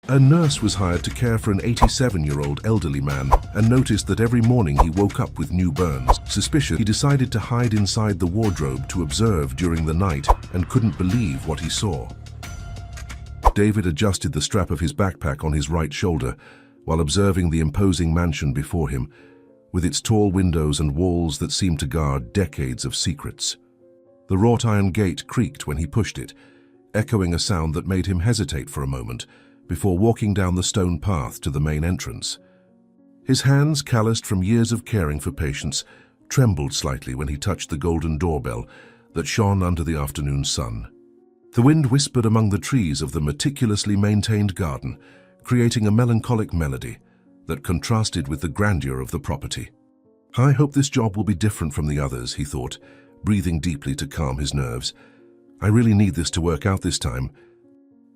A nurse was hired to care for an 87-year-old elderly man and noticed that every morning he woke up with new burns. Suspicious, he decided to hide inside the wardrobe to observe during the night and couldn't believe what he saw. David adjusted the strap of his backpack on his right shoulder while observing the imposing mansion before him, with its tall windows and walls that seemed to guard decades of secrets. The wrought iron gate creaked when he pushed it, echoing a sound that made him hesitate for a moment before walking down the stone path to the main entrance. His hands, calloused from years of caring for patients, trembled slightly when he touched the golden doorbell that shone under the afternoon sun. The wind whispered among the trees of the meticulously maintained garden, creating a melancholic melody that contrasted with the grandeur of the property. "I hope this job will be different from the others," he thought, breathing deeply to calm his nerves. "I really need this to work out this time."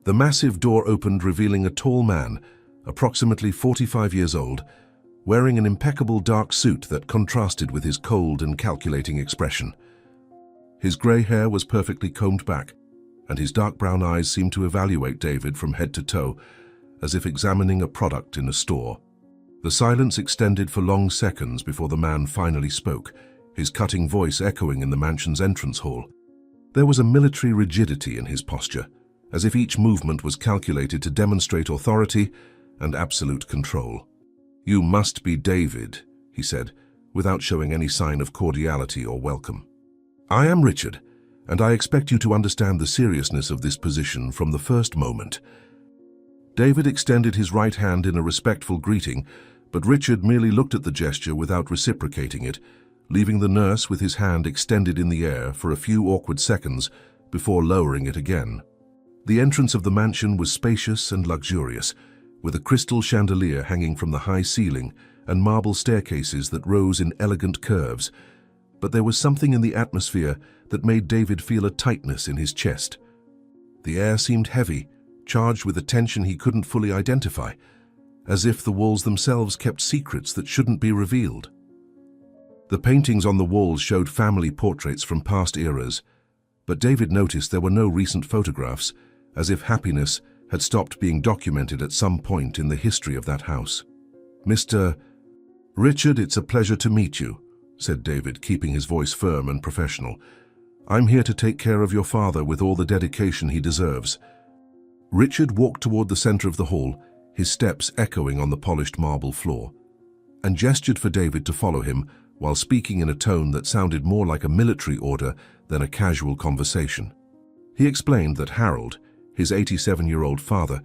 The massive door opened, revealing a tall man, approximately 45 years old, wearing an impeccable dark suit that contrasted with his cold and calculating expression. His grey hair was perfectly combed back, and his dark brown eyes seemed to evaluate David from head to toe, as if examining a product in a store. The silence extended for long seconds before the man finally spoke, his cutting voice echoing in the mansion's entrance hall. There was a military rigidity in his posture, as if each movement was calculated to demonstrate authority and absolute control. "You must be David," he said, without showing any sign of cordiality or welcome. "I am Richard, and I expect you to understand the seriousness of this position from the first moment." David extended his right hand in a respectful greeting, but Richard merely looked at the gesture without reciprocating it, leaving the nurse with his hand extended in the air for a few awkward seconds before lowering it again. The entrance of the mansion was spacious and luxurious, with a crystal chandelier hanging from the high ceiling and marble staircases that rose in elegant curves, but there was something in the atmosphere that made David feel a tightness in his chest. The air seemed heavy, charged with a tension he couldn't fully identify, as if the walls themselves kept secrets that shouldn't be revealed. The paintings on the walls showed family portraits from past eras, but David noticed there were no recent photographs, as if happiness had stopped being documented at some point in the history of that house. "Mr. Richard, it's a pleasure to meet you," said David, keeping his voice firm and professional. "I'm here to take care of your father with all the dedication he deserves." Richard walked toward the center of the hall, his steps echoing on the polished marble floor, and gestured for David to follow him while speaking in a tone that sounded more like a military order than a casual conversation. He explained that Harold, his 87-year-old father,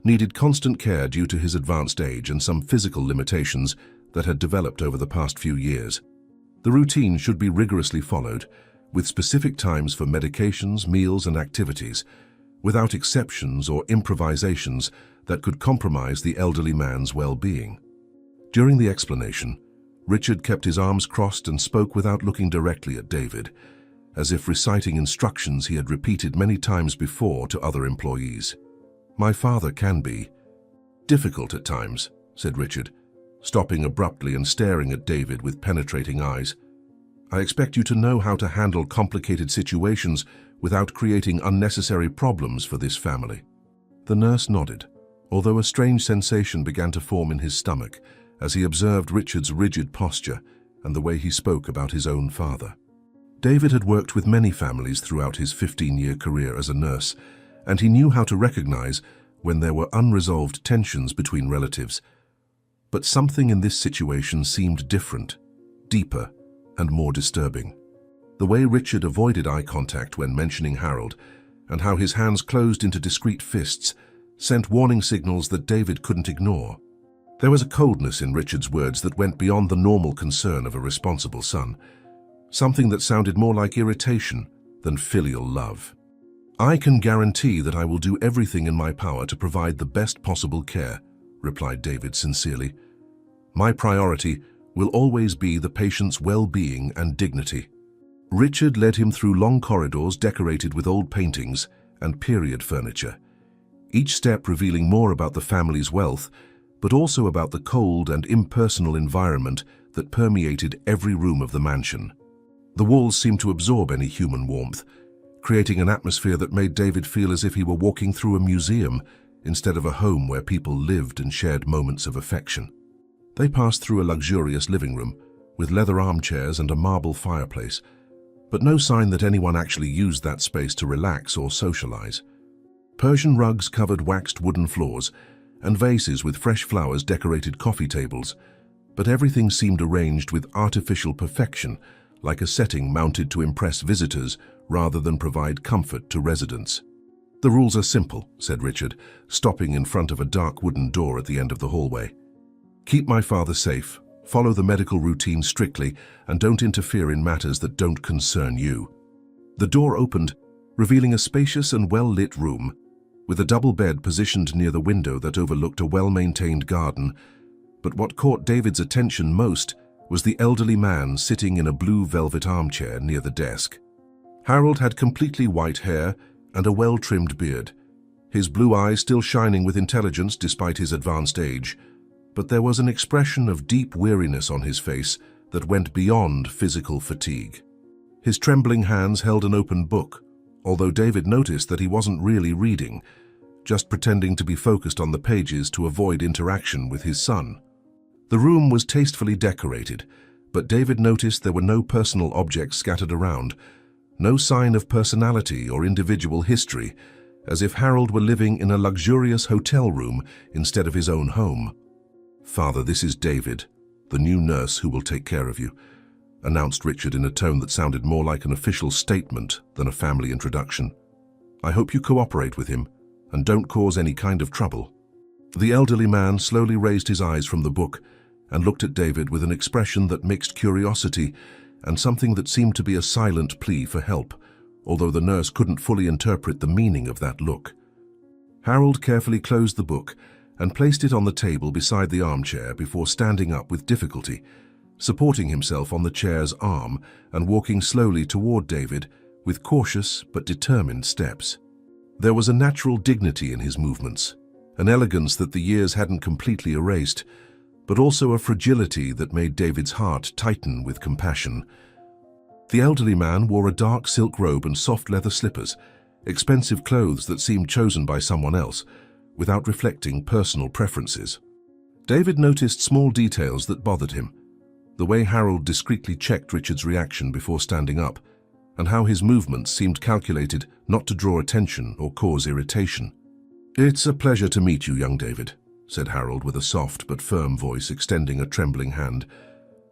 needed constant care due to his advanced age and some physical limitations that had developed over the past few years. The routine should be rigorously followed, with specific times for medications, meals, and activities, without exceptions or improvisations that could compromise the elderly man's well-being. During the explanation, Richard kept his arms crossed and spoke without looking directly at David, as if reciting instructions he had repeated many times before to other employees. "My father can be difficult at times," said Richard, stopping abruptly and staring at David with penetrating eyes. "I expect you to know how to handle complicated situations without creating unnecessary problems for this family." The nurse nodded, although a strange sensation began to form in his stomach as he observed Richard's rigid posture and the way he spoke about his own father. David had worked with many families throughout his 15-year career as a nurse, and he knew how to recognize when there were unresolved tensions between relatives. But something in this situation seemed different, deeper, and more disturbing. The way Richard avoided eye contact when mentioning Harold, and how his hands closed into discreet fists, sent warning signals that David couldn't ignore. There was a coldness in Richard's words that went beyond the normal concern of a responsible son, something that sounded more like irritation than filial love. "I can guarantee that I will do everything in my power to provide the best possible care," replied David sincerely. "My priority will always be the patient's well-being and dignity." Richard led him through long corridors decorated with old paintings and period furniture, each step revealing more about the family's wealth, but also about the cold and impersonal environment that permeated every room of the mansion. The walls seemed to absorb any human warmth, creating an atmosphere that made David feel as if he were walking through a museum instead of a home where people lived and shared moments of affection. They passed through a luxurious living room with leather armchairs and a marble fireplace, but no sign that anyone actually used that space to relax or socialize. Persian rugs covered waxed wooden floors, and vases with fresh flowers decorated coffee tables, but everything seemed arranged with artificial perfection, like a setting mounted to impress visitors rather than provide comfort to residents. "The rules are simple," said Richard, stopping in front of a dark wooden door at the end of the hallway. "Keep my father safe, follow the medical routine strictly, and don't interfere in matters that don't concern you." The door opened, revealing a spacious and well-lit room, with a double bed positioned near the window that overlooked a well-maintained garden. But what caught David's attention most was the elderly man sitting in a blue velvet armchair near the desk. Harold had completely white hair and a well-trimmed beard, his blue eyes still shining with intelligence despite his advanced age. But there was an expression of deep weariness on his face that went beyond physical fatigue. His trembling hands held an open book, although David noticed that he wasn't really reading, just pretending to be focused on the pages to avoid interaction with his son. The room was tastefully decorated, but David noticed there were no personal objects scattered around, no sign of personality or individual history, as if Harold were living in a luxurious hotel room instead of his own home. "Father, this is David, the new nurse who will take care of you," announced Richard in a tone that sounded more like an official statement than a family introduction. "I hope you cooperate with him and don't cause any kind of trouble." The elderly man slowly raised his eyes from the book and looked at David with an expression that mixed curiosity and something that seemed to be a silent plea for help, although the nurse couldn't fully interpret the meaning of that look. Harold carefully closed the book and placed it on the table beside the armchair before standing up with difficulty, supporting himself on the chair's arm and walking slowly toward David with cautious but determined steps. There was a natural dignity in his movements, an elegance that the years hadn't completely erased, but also a fragility that made David's heart tighten with compassion. The elderly man wore a dark silk robe and soft leather slippers, expensive clothes that seemed chosen by someone else, without reflecting personal preferences. David noticed small details that bothered him, the way Harold discreetly checked Richard's reaction before standing up, and how his movements seemed calculated not to draw attention or cause irritation. "It's a pleasure to meet you, young David," said Harold with a soft but firm voice, extending a trembling hand.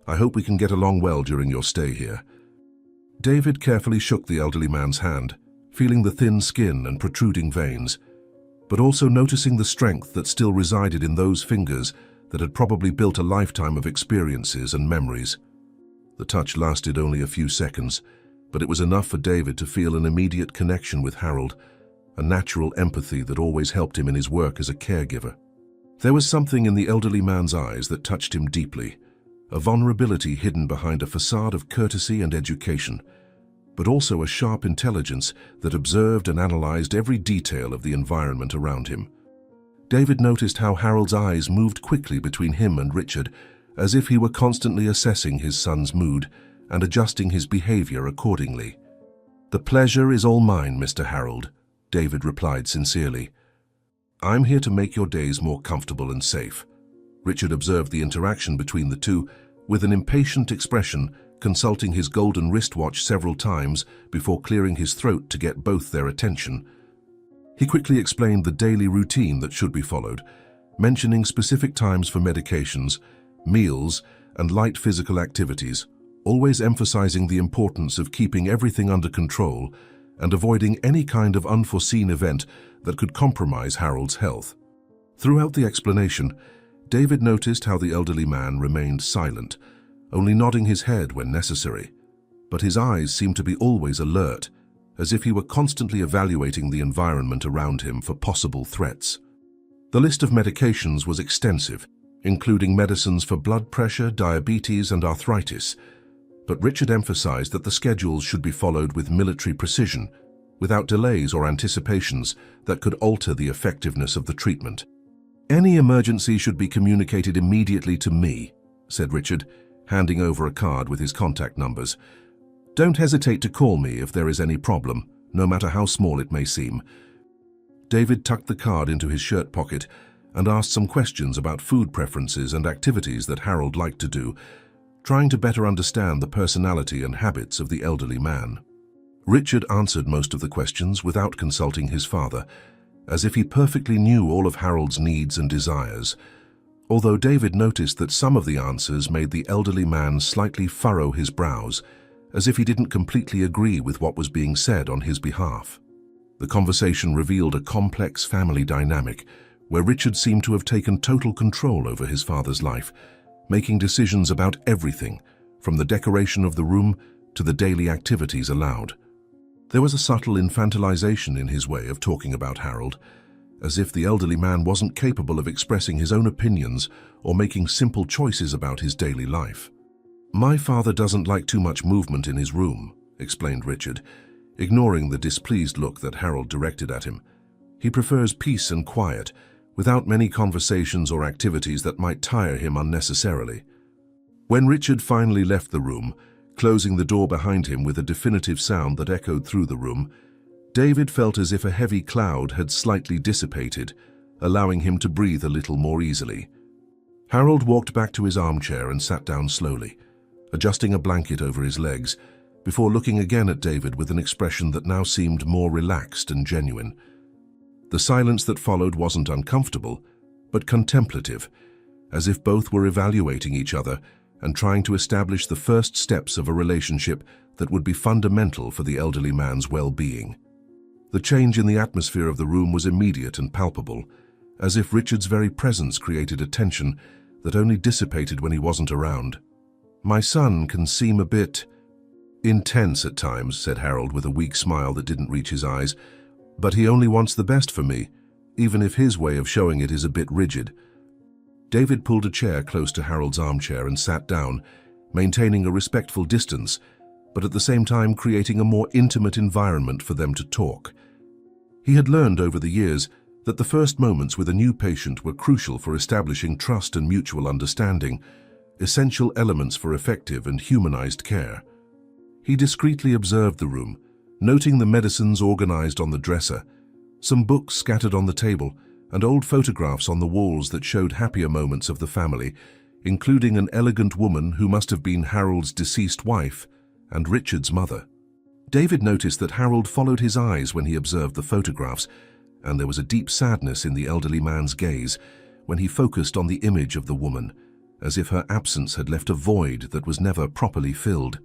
"I hope we can get along well during your stay here." David carefully shook the elderly man's hand, feeling the thin skin and protruding veins, but also noticing the strength that still resided in those fingers that had probably built a lifetime of experiences and memories. The touch lasted only a few seconds, but it was enough for David to feel an immediate connection with Harold, a natural empathy that always helped him in his work as a caregiver. There was something in the elderly man's eyes that touched him deeply, a vulnerability hidden behind a facade of courtesy and education, but also a sharp intelligence that observed and analyzed every detail of the environment around him. David noticed how Harold's eyes moved quickly between him and Richard, as if he were constantly assessing his son's mood and adjusting his behavior accordingly. "The pleasure is all mine, Mr. Harold," David replied sincerely. "I'm here to make your days more comfortable and safe." Richard observed the interaction between the two with an impatient expression, consulting his golden wristwatch several times before clearing his throat to get both their attention. He quickly explained the daily routine that should be followed, mentioning specific times for medications, meals, and light physical activities, always emphasizing the importance of keeping everything under control and avoiding any kind of unforeseen event that could compromise Harold's health. Throughout the explanation, David noticed how the elderly man remained silent, only nodding his head when necessary, but his eyes seemed to be always alert, as if he were constantly evaluating the environment around him for possible threats. The list of medications was extensive, including medicines for blood pressure, diabetes, and arthritis, but Richard emphasized that the schedules should be followed with military precision, without delays or anticipations that could alter the effectiveness of the treatment. "Any emergency should be communicated immediately to me," said Richard, handing over a card with his contact numbers. "Don't hesitate to call me if there is any problem, no matter how small it may seem." David tucked the card into his shirt pocket and asked some questions about food preferences and activities that Harold liked to do, trying to better understand the personality and habits of the elderly man. Richard answered most of the questions without consulting his father, as if he perfectly knew all of Harold's needs and desires, although David noticed that some of the answers made the elderly man slightly furrow his brows, as if he didn't completely agree with what was being said on his behalf. The conversation revealed a complex family dynamic, where Richard seemed to have taken total control over his father's life, making decisions about everything, from the decoration of the room to the daily activities allowed. There was a subtle infantilization in his way of talking about Harold, as if the elderly man wasn't capable of expressing his own opinions or making simple choices about his daily life. "My father doesn't like too much movement in his room," explained Richard, ignoring the displeased look that Harold directed at him. "He prefers peace and quiet, without many conversations or activities that might tire him unnecessarily." When Richard finally left the room, closing the door behind him with a definitive sound that echoed through the room, David felt as if a heavy cloud had slightly dissipated, allowing him to breathe a little more easily. Harold walked back to his armchair and sat down slowly, adjusting a blanket over his legs, before looking again at David with an expression that now seemed more relaxed and genuine. The silence that followed wasn't uncomfortable, but contemplative, as if both were evaluating each other and trying to establish the first steps of a relationship that would be fundamental for the elderly man's well-being. The change in the atmosphere of the room was immediate and palpable, as if Richard's very presence created a tension that only dissipated when he wasn't around. "My son can seem a bit intense at times," said Harold with a weak smile that didn't reach his eyes, "but he only wants the best for me, even if his way of showing it is a bit rigid." David pulled a chair close to Harold's armchair and sat down, maintaining a respectful distance, but at the same time creating a more intimate environment for them to talk. He had learned over the years that the first moments with a new patient were crucial for establishing trust and mutual understanding, essential elements for effective and humanized care. He discreetly observed the room, noting the medicines organized on the dresser, some books scattered on the table, and old photographs on the walls that showed happier moments of the family, including an elegant woman who must have been Harold's deceased wife and Richard's mother. David noticed that Harold followed his eyes when he observed the photographs, and there was a deep sadness in the elderly man's gaze when he focused on the image of the woman, as if her absence had left a void that was never properly filled.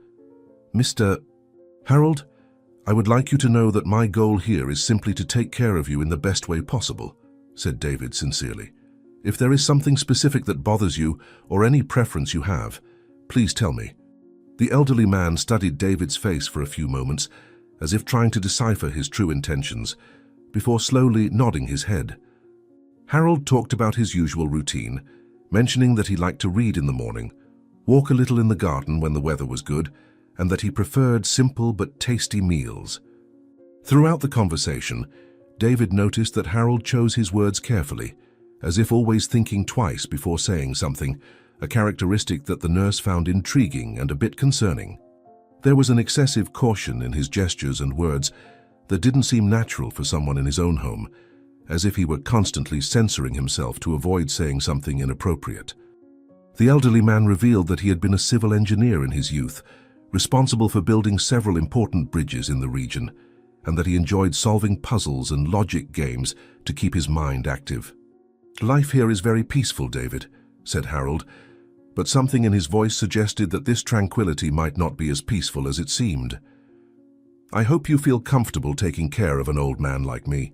"Mr. Harold, I would like you to know that my goal here is simply to take care of you in the best way possible," said David sincerely. "If there is something specific that bothers you or any preference you have, please tell me." The elderly man studied David's face for a few moments, as if trying to decipher his true intentions, before slowly nodding his head. Harold talked about his usual routine, mentioning that he liked to read in the morning, walk a little in the garden when the weather was good, and that he preferred simple but tasty meals. Throughout the conversation, David noticed that Harold chose his words carefully, as if always thinking twice before saying something, a characteristic that the nurse found intriguing and a bit concerning. There was an excessive caution in his gestures and words that didn't seem natural for someone in his own home, as if he were constantly censoring himself to avoid saying something inappropriate. The elderly man revealed that he had been a civil engineer in his youth, responsible for building several important bridges in the region, and that he enjoyed solving puzzles and logic games to keep his mind active. "Life here is very peaceful, David," said Harold, but something in his voice suggested that this tranquility might not be as peaceful as it seemed. "I hope you feel comfortable taking care of an old man like me."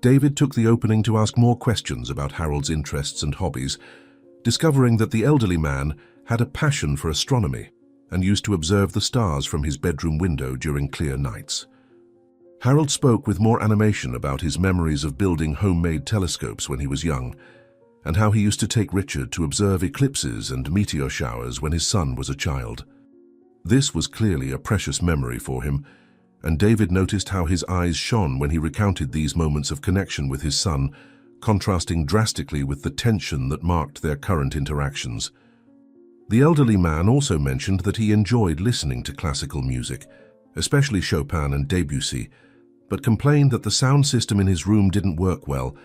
David took the opening to ask more questions about Harold's interests and hobbies, discovering that the elderly man had a passion for astronomy and used to observe the stars from his bedroom window during clear nights. Harold spoke with more animation about his memories of building homemade telescopes when he was young, and how he used to take Richard to observe eclipses and meteor showers when his son was a child. This was clearly a precious memory for him, and David noticed how his eyes shone when he recounted these moments of connection with his son, contrasting drastically with the tension that marked their current interactions. The elderly man also mentioned that he enjoyed listening to classical music, especially Chopin and Debussy, but complained that the sound system in his room didn't work well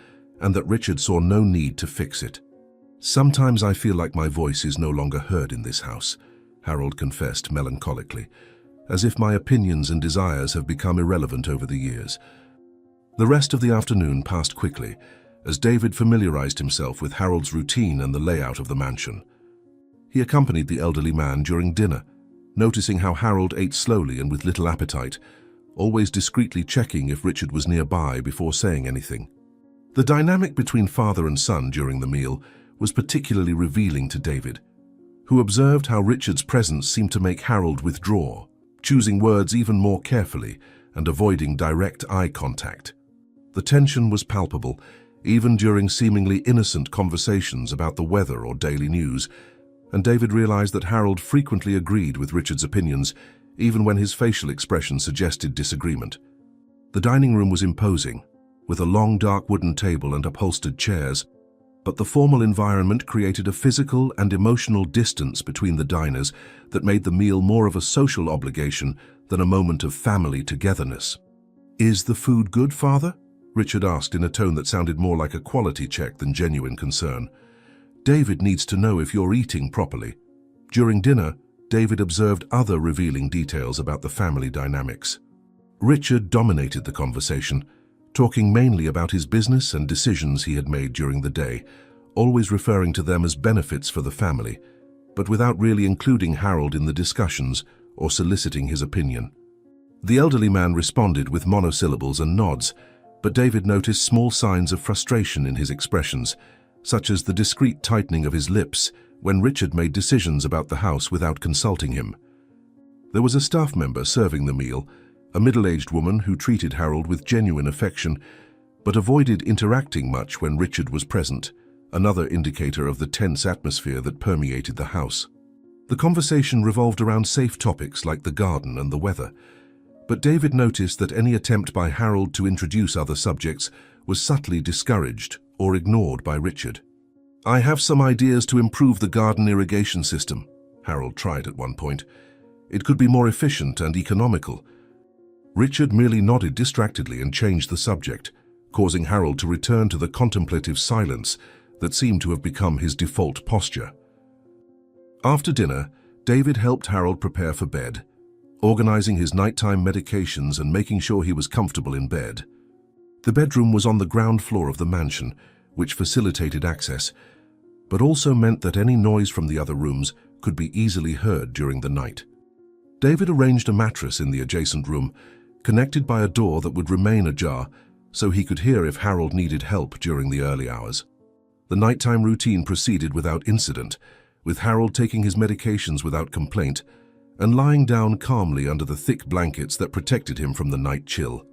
and that Richard saw no need to fix it. "Sometimes I feel like my voice is no longer heard in this house," Harold confessed melancholically, "as if my opinions and desires have become irrelevant over the years." The rest of the afternoon passed quickly, as David familiarized himself with Harold's routine and the layout of the mansion. He accompanied the elderly man during dinner, noticing how Harold ate slowly and with little appetite, always discreetly checking if Richard was nearby before saying anything. The dynamic between father and son during the meal was particularly revealing to David, who observed how Richard's presence seemed to make Harold withdraw, choosing words even more carefully and avoiding direct eye contact. The tension was palpable, even during seemingly innocent conversations about the weather or daily news, and David realized that Harold frequently agreed with Richard's opinions, even when his facial expression suggested disagreement. The dining room was imposing, with a long dark wooden table and upholstered chairs, but the formal environment created a physical and emotional distance between the diners that made the meal more of a social obligation than a moment of family togetherness. "Is the food good, Father?" Richard asked in a tone that sounded more like a quality check than genuine concern. "David needs to know if you're eating properly." During dinner, David observed other revealing details about the family dynamics. Richard dominated the conversation, talking mainly about his business and decisions he had made during the day, always referring to them as benefits for the family, but without really including Harold in the discussions or soliciting his opinion. The elderly man responded with monosyllables and nods, but David noticed small signs of frustration in his expressions, such as the discreet tightening of his lips when Richard made decisions about the house without consulting him. There was a staff member serving the meal, a middle-aged woman who treated Harold with genuine affection, but avoided interacting much when Richard was present, another indicator of the tense atmosphere that permeated the house. The conversation revolved around safe topics like the garden and the weather, but David noticed that any attempt by Harold to introduce other subjects was subtly discouraged or ignored by Richard. "I have some ideas to improve the garden irrigation system," Harold tried at one point. "It could be more efficient and economical." Richard merely nodded distractedly and changed the subject, causing Harold to return to the contemplative silence that seemed to have become his default posture. After dinner, David helped Harold prepare for bed, organizing his nighttime medications and making sure he was comfortable in bed. The bedroom was on the ground floor of the mansion, which facilitated access, but also meant that any noise from the other rooms could be easily heard during the night. David arranged a mattress in the adjacent room, connected by a door that would remain ajar, so he could hear if Harold needed help during the early hours. The nighttime routine proceeded without incident, with Harold taking his medications without complaint and lying down calmly under the thick blankets that protected him from the night chill.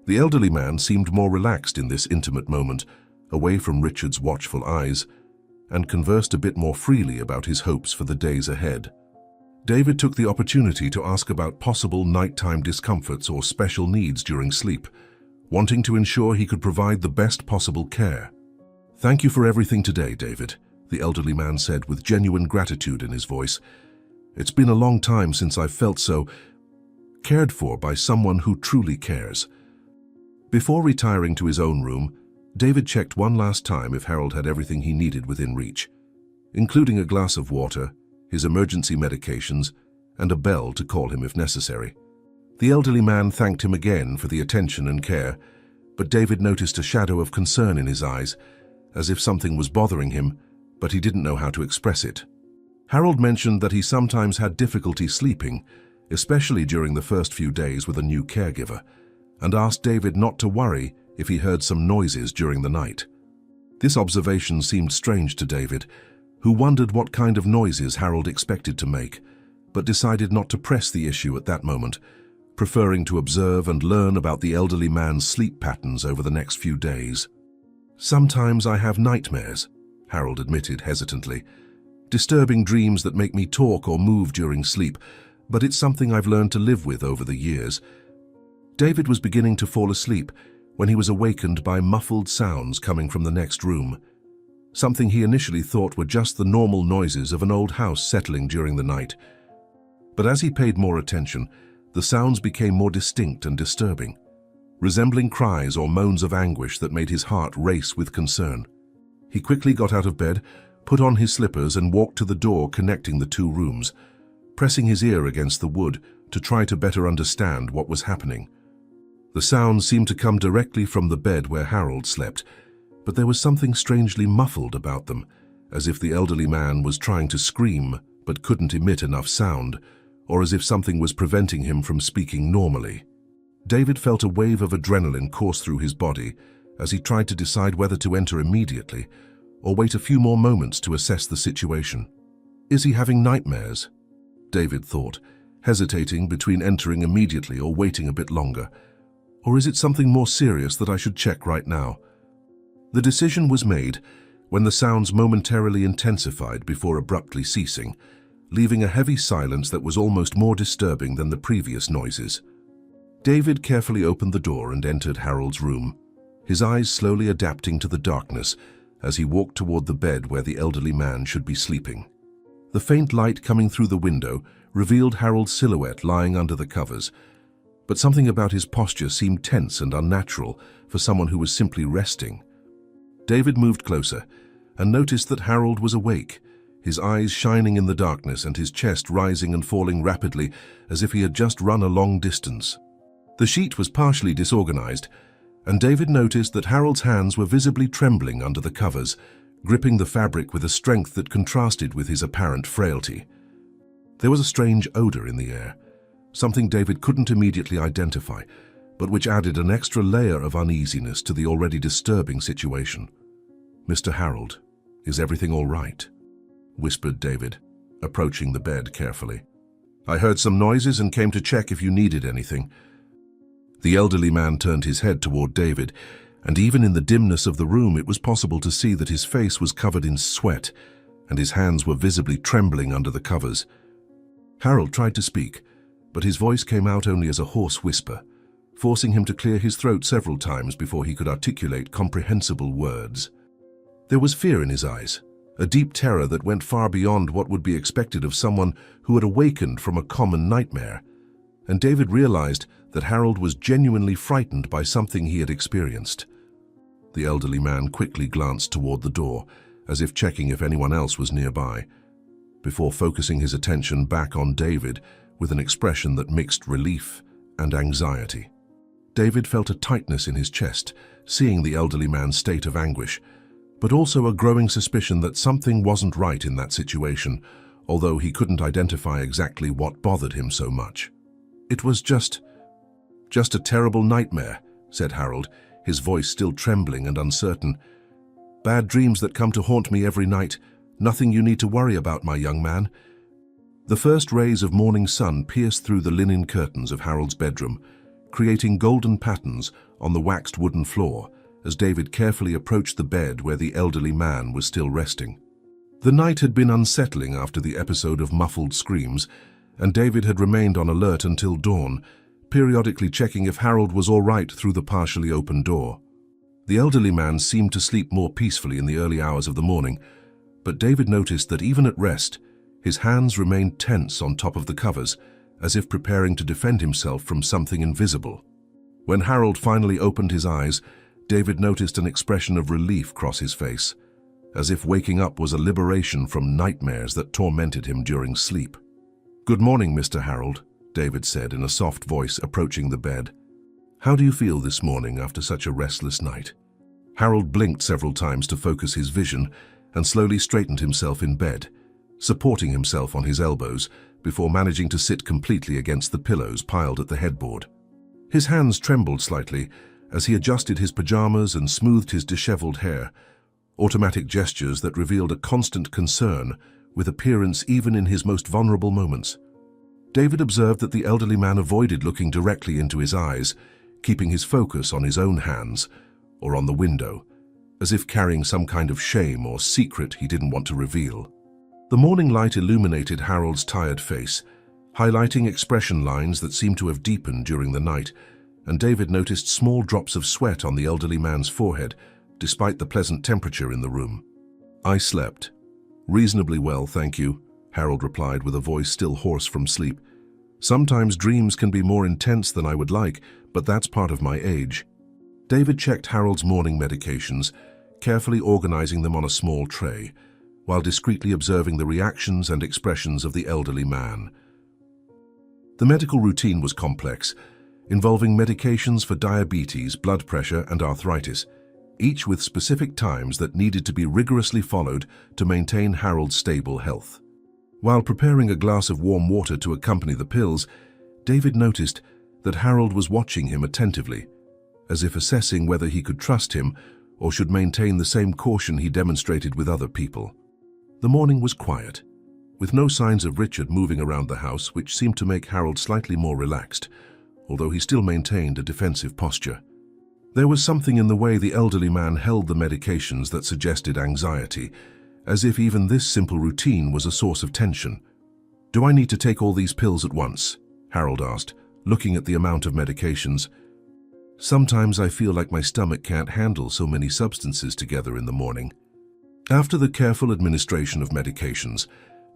The elderly man seemed more relaxed in this intimate moment, away from Richard's watchful eyes, and conversed a bit more freely about his hopes for the days ahead. David took the opportunity to ask about possible nighttime discomforts or special needs during sleep, wanting to ensure he could provide the best possible care. "Thank you for everything today, David," the elderly man said with genuine gratitude in his voice. "It's been a long time since I've felt so cared for by someone who truly cares." Before retiring to his own room, David checked one last time if Harold had everything he needed within reach, including a glass of water, his emergency medications, and a bell to call him if necessary. The elderly man thanked him again for the attention and care, but David noticed a shadow of concern in his eyes, as if something was bothering him, but he didn't know how to express it. Harold mentioned that he sometimes had difficulty sleeping, especially during the first few days with a new caregiver, and asked David not to worry if he heard some noises during the night. This observation seemed strange to David, who wondered what kind of noises Harold expected to make, but decided not to press the issue at that moment, preferring to observe and learn about the elderly man's sleep patterns over the next few days. "Sometimes I have nightmares," Harold admitted hesitantly. "Disturbing dreams that make me talk or move during sleep, but it's something I've learned to live with over the years." David was beginning to fall asleep when he was awakened by muffled sounds coming from the next room, something he initially thought were just the normal noises of an old house settling during the night. But as he paid more attention, the sounds became more distinct and disturbing. resembling cries or moans of anguish that made his heart race with concern. He quickly got out of bed, put on his slippers and walked to the door connecting the two rooms, pressing his ear against the wood to try to better understand what was happening. The sounds seemed to come directly from the bed where Harold slept, but there was something strangely muffled about them, as if the elderly man was trying to scream but couldn't emit enough sound, or as if something was preventing him from speaking normally. David felt a wave of adrenaline course through his body as he tried to decide whether to enter immediately or wait a few more moments to assess the situation. Is he having nightmares? David thought, hesitating between entering immediately or waiting a bit longer. Or is it something more serious that I should check right now? The decision was made when the sounds momentarily intensified before abruptly ceasing, leaving a heavy silence that was almost more disturbing than the previous noises. David carefully opened the door and entered Harold's room, his eyes slowly adapting to the darkness as he walked toward the bed where the elderly man should be sleeping. The faint light coming through the window revealed Harold's silhouette lying under the covers, but something about his posture seemed tense and unnatural for someone who was simply resting. David moved closer and noticed that Harold was awake, his eyes shining in the darkness and his chest rising and falling rapidly as if he had just run a long distance. The sheet was partially disorganized, and David noticed that Harold's hands were visibly trembling under the covers, gripping the fabric with a strength that contrasted with his apparent frailty. There was a strange odor in the air, something David couldn't immediately identify, but which added an extra layer of uneasiness to the already disturbing situation. "Mr. Harold, is everything all right?" whispered David, approaching the bed carefully. "I heard some noises and came to check if you needed anything." The elderly man turned his head toward David, and even in the dimness of the room it was possible to see that his face was covered in sweat, and his hands were visibly trembling under the covers. Harold tried to speak, but his voice came out only as a hoarse whisper, forcing him to clear his throat several times before he could articulate comprehensible words. There was fear in his eyes, a deep terror that went far beyond what would be expected of someone who had awakened from a common nightmare, and David realized that Harold was genuinely frightened by something he had experienced. The elderly man quickly glanced toward the door, as if checking if anyone else was nearby, before focusing his attention back on David with an expression that mixed relief and anxiety. David felt a tightness in his chest, seeing the elderly man's state of anguish, but also a growing suspicion that something wasn't right in that situation, although he couldn't identify exactly what bothered him so much. "It was just a terrible nightmare," said Harold, his voice still trembling and uncertain. "Bad dreams that come to haunt me every night. Nothing you need to worry about, my young man." The first rays of morning sun pierced through the linen curtains of Harold's bedroom, creating golden patterns on the waxed wooden floor as David carefully approached the bed where the elderly man was still resting. The night had been unsettling after the episode of muffled screams, and David had remained on alert until dawn, periodically checking if Harold was all right through the partially open door. The elderly man seemed to sleep more peacefully in the early hours of the morning, but David noticed that even at rest, his hands remained tense on top of the covers, as if preparing to defend himself from something invisible. When Harold finally opened his eyes, David noticed an expression of relief cross his face, as if waking up was a liberation from nightmares that tormented him during sleep. "Good morning, Mr. Harold," David said in a soft voice, approaching the bed. "How do you feel this morning after such a restless night?" Harold blinked several times to focus his vision and slowly straightened himself in bed, supporting himself on his elbows before managing to sit completely against the pillows piled at the headboard. His hands trembled slightly as he adjusted his pajamas and smoothed his disheveled hair, automatic gestures that revealed a constant concern with appearance even in his most vulnerable moments. David observed that the elderly man avoided looking directly into his eyes, keeping his focus on his own hands or on the window, as if carrying some kind of shame or secret he didn't want to reveal. The morning light illuminated Harold's tired face, highlighting expression lines that seemed to have deepened during the night, and David noticed small drops of sweat on the elderly man's forehead, despite the pleasant temperature in the room. "I slept reasonably well, thank you," Harold replied with a voice still hoarse from sleep. Sometimes dreams can be more intense than I would like, but that's part of my age. David checked Harold's morning medications, carefully organizing them on a small tray, while discreetly observing the reactions and expressions of the elderly man. The medical routine was complex, involving medications for diabetes, blood pressure, and arthritis, each with specific times that needed to be rigorously followed to maintain Harold's stable health. While preparing a glass of warm water to accompany the pills, David noticed that Harold was watching him attentively, as if assessing whether he could trust him or should maintain the same caution he demonstrated with other people. The morning was quiet, with no signs of Richard moving around the house, which seemed to make Harold slightly more relaxed, although he still maintained a defensive posture. There was something in the way the elderly man held the medications that suggested anxiety, as if even this simple routine was a source of tension. "Do I need to take all these pills at once?" Harold asked, looking at the amount of medications. "Sometimes I feel like my stomach can't handle so many substances together in the morning." After the careful administration of medications,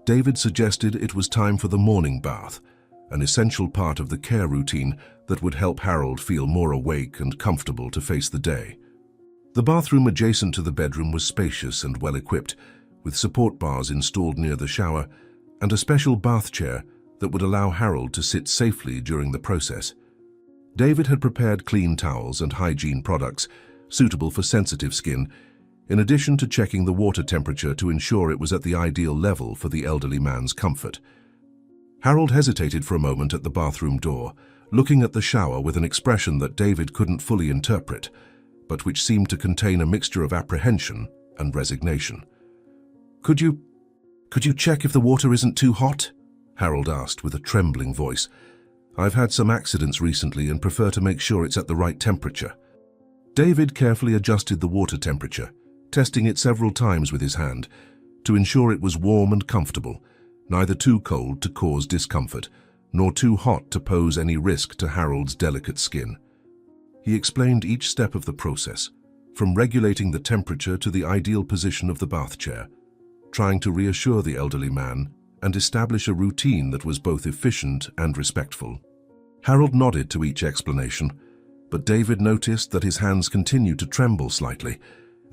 David suggested it was time for the morning bath, an essential part of the care routine that would help Harold feel more awake and comfortable to face the day. The bathroom adjacent to the bedroom was spacious and well-equipped, with support bars installed near the shower and a special bath chair that would allow Harold to sit safely during the process. David had prepared clean towels and hygiene products suitable for sensitive skin, in addition to checking the water temperature to ensure it was at the ideal level for the elderly man's comfort. Harold hesitated for a moment at the bathroom door, looking at the shower with an expression that David couldn't fully interpret, but which seemed to contain a mixture of apprehension and resignation. Could you check if the water isn't too hot?" Harold asked with a trembling voice. "I've had some accidents recently and prefer to make sure it's at the right temperature." David carefully adjusted the water temperature, testing it several times with his hand, to ensure it was warm and comfortable, neither too cold to cause discomfort, nor too hot to pose any risk to Harold's delicate skin. He explained each step of the process, from regulating the temperature to the ideal position of the bath chair, trying to reassure the elderly man and establish a routine that was both efficient and respectful. Harold nodded to each explanation, but David noticed that his hands continued to tremble slightly,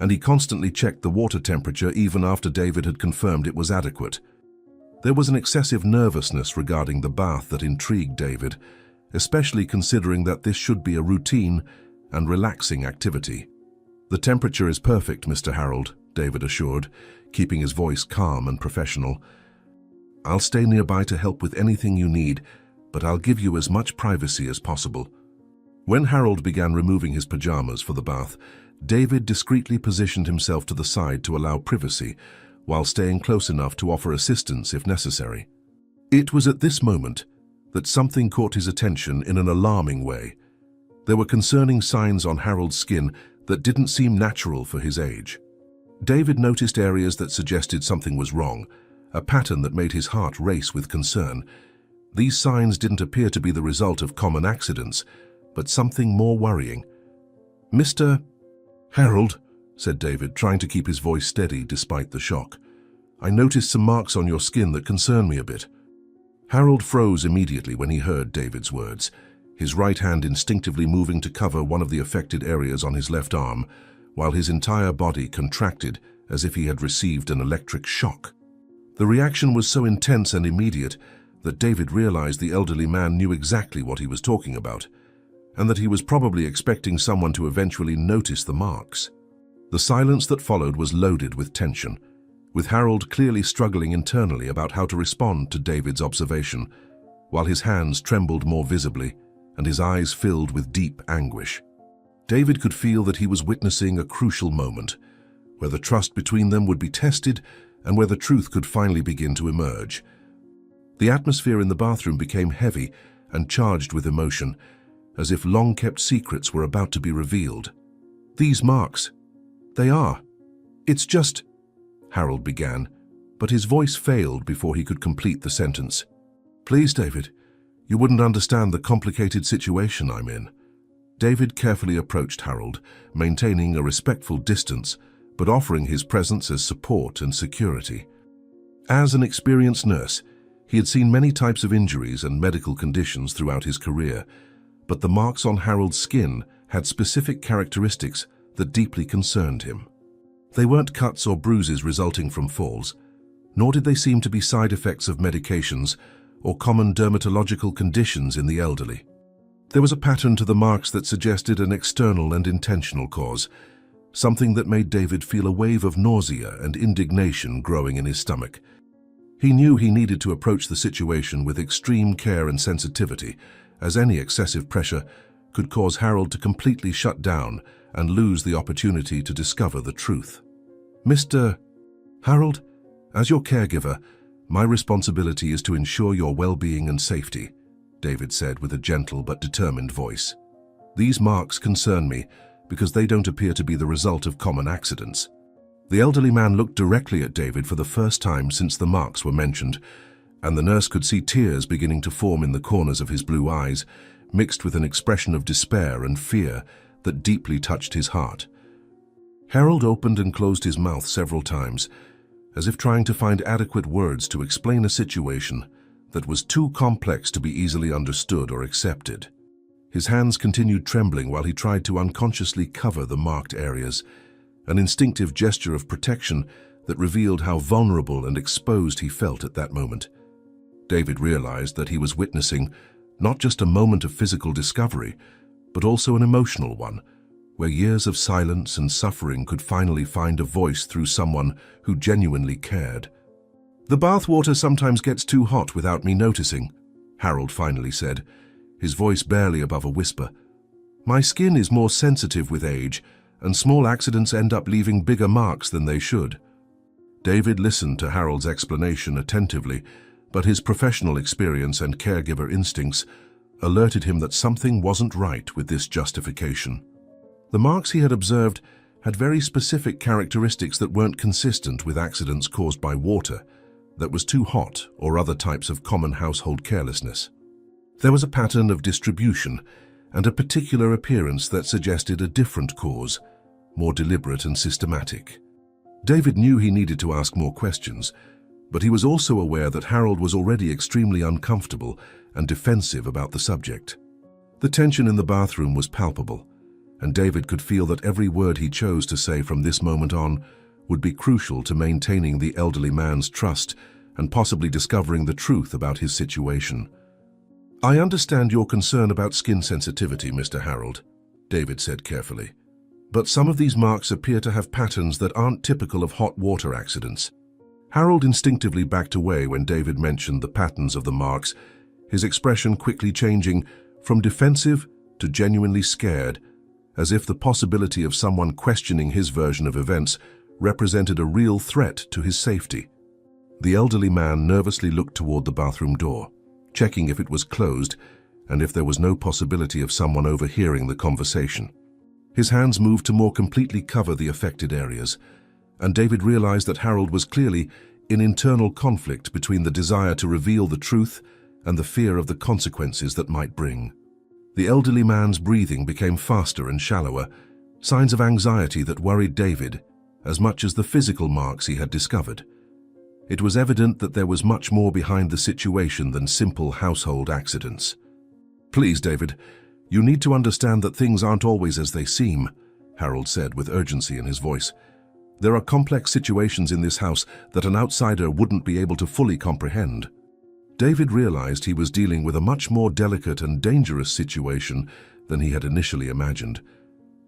and he constantly checked the water temperature even after David had confirmed it was adequate. There was an excessive nervousness regarding the bath that intrigued David, especially considering that this should be a routine and relaxing activity. "The temperature is perfect, Mr. Harold," David assured, keeping his voice calm and professional. "I'll stay nearby to help with anything you need, but I'll give you as much privacy as possible." When Harold began removing his pajamas for the bath, David discreetly positioned himself to the side to allow privacy, while staying close enough to offer assistance if necessary. It was at this moment that something caught his attention in an alarming way. There were concerning signs on Harold's skin that didn't seem natural for his age. David noticed areas that suggested something was wrong, a pattern that made his heart race with concern. These signs didn't appear to be the result of common accidents, but something more worrying. "Mr. Harold," said David, trying to keep his voice steady despite the shock, "I noticed some marks on your skin that concern me a bit." Harold froze immediately when he heard David's words, his right hand instinctively moving to cover one of the affected areas on his left arm, while his entire body contracted as if he had received an electric shock. The reaction was so intense and immediate that David realized the elderly man knew exactly what he was talking about, and that he was probably expecting someone to eventually notice the marks. The silence that followed was loaded with tension, with Harold clearly struggling internally about how to respond to David's observation, while his hands trembled more visibly and his eyes filled with deep anguish. David could feel that he was witnessing a crucial moment, where the trust between them would be tested and where the truth could finally begin to emerge. The atmosphere in the bathroom became heavy and charged with emotion, as if long-kept secrets were about to be revealed. "These marks, they are. It's just," Harold began, but his voice failed before he could complete the sentence. "Please, David, you wouldn't understand the complicated situation I'm in." David carefully approached Harold, maintaining a respectful distance, but offering his presence as support and security. As an experienced nurse, He had seen many types of injuries and medical conditions throughout his career, but the marks on Harold's skin had specific characteristics that deeply concerned him. They weren't cuts or bruises resulting from falls, nor did they seem to be side effects of medications or common dermatological conditions in the elderly. There was a pattern to the marks that suggested an external and intentional cause, something that made David feel a wave of nausea and indignation growing in his stomach. He knew he needed to approach the situation with extreme care and sensitivity, as any excessive pressure could cause Harold to completely shut down and lose the opportunity to discover the truth. Mr. Harold, as your caregiver, my responsibility is to ensure your well-being and safety, David said with a gentle but determined voice. These marks concern me because they don't appear to be the result of common accidents. The elderly man looked directly at David for the first time since the marks were mentioned, and the nurse could see tears beginning to form in the corners of his blue eyes, mixed with an expression of despair and fear that deeply touched his heart. Harold opened and closed his mouth several times, as if trying to find adequate words to explain a situation that was too complex to be easily understood or accepted. His hands continued trembling while he tried to unconsciously cover the marked areas, an instinctive gesture of protection that revealed how vulnerable and exposed he felt at that moment. David realized that he was witnessing not just a moment of physical discovery, but also an emotional one, where years of silence and suffering could finally find a voice through someone who genuinely cared. "The bathwater sometimes gets too hot without me noticing," Harold finally said, his voice barely above a whisper. "My skin is more sensitive with age, and small accidents end up leaving bigger marks than they should." David listened to Harold's explanation attentively, but his professional experience and caregiver instincts alerted him that something wasn't right with this justification. The marks he had observed had very specific characteristics that weren't consistent with accidents caused by water that was too hot or other types of common household carelessness. There was a pattern of distribution and a particular appearance that suggested a different cause, more deliberate and systematic. David knew he needed to ask more questions, but he was also aware that Harold was already extremely uncomfortable and defensive about the subject. The tension in the bathroom was palpable, and David could feel that every word he chose to say from this moment on would be crucial to maintaining the elderly man's trust and possibly discovering the truth about his situation. "I understand your concern about skin sensitivity, Mr. Harold," David said carefully, "but some of these marks appear to have patterns that aren't typical of hot water accidents." Harold instinctively backed away when David mentioned the patterns of the marks, his expression quickly changing from defensive to genuinely scared, as if the possibility of someone questioning his version of events represented a real threat to his safety. The elderly man nervously looked toward the bathroom door, checking if it was closed and if there was no possibility of someone overhearing the conversation. His hands moved to more completely cover the affected areas, and David realized that Harold was clearly in internal conflict between the desire to reveal the truth and the fear of the consequences that might bring. The elderly man's breathing became faster and shallower, signs of anxiety that worried David as much as the physical marks he had discovered. It was evident that there was much more behind the situation than simple household accidents. "Please, David, you need to understand that things aren't always as they seem," Harold said with urgency in his voice. "There are complex situations in this house that an outsider wouldn't be able to fully comprehend." David realized he was dealing with a much more delicate and dangerous situation than he had initially imagined,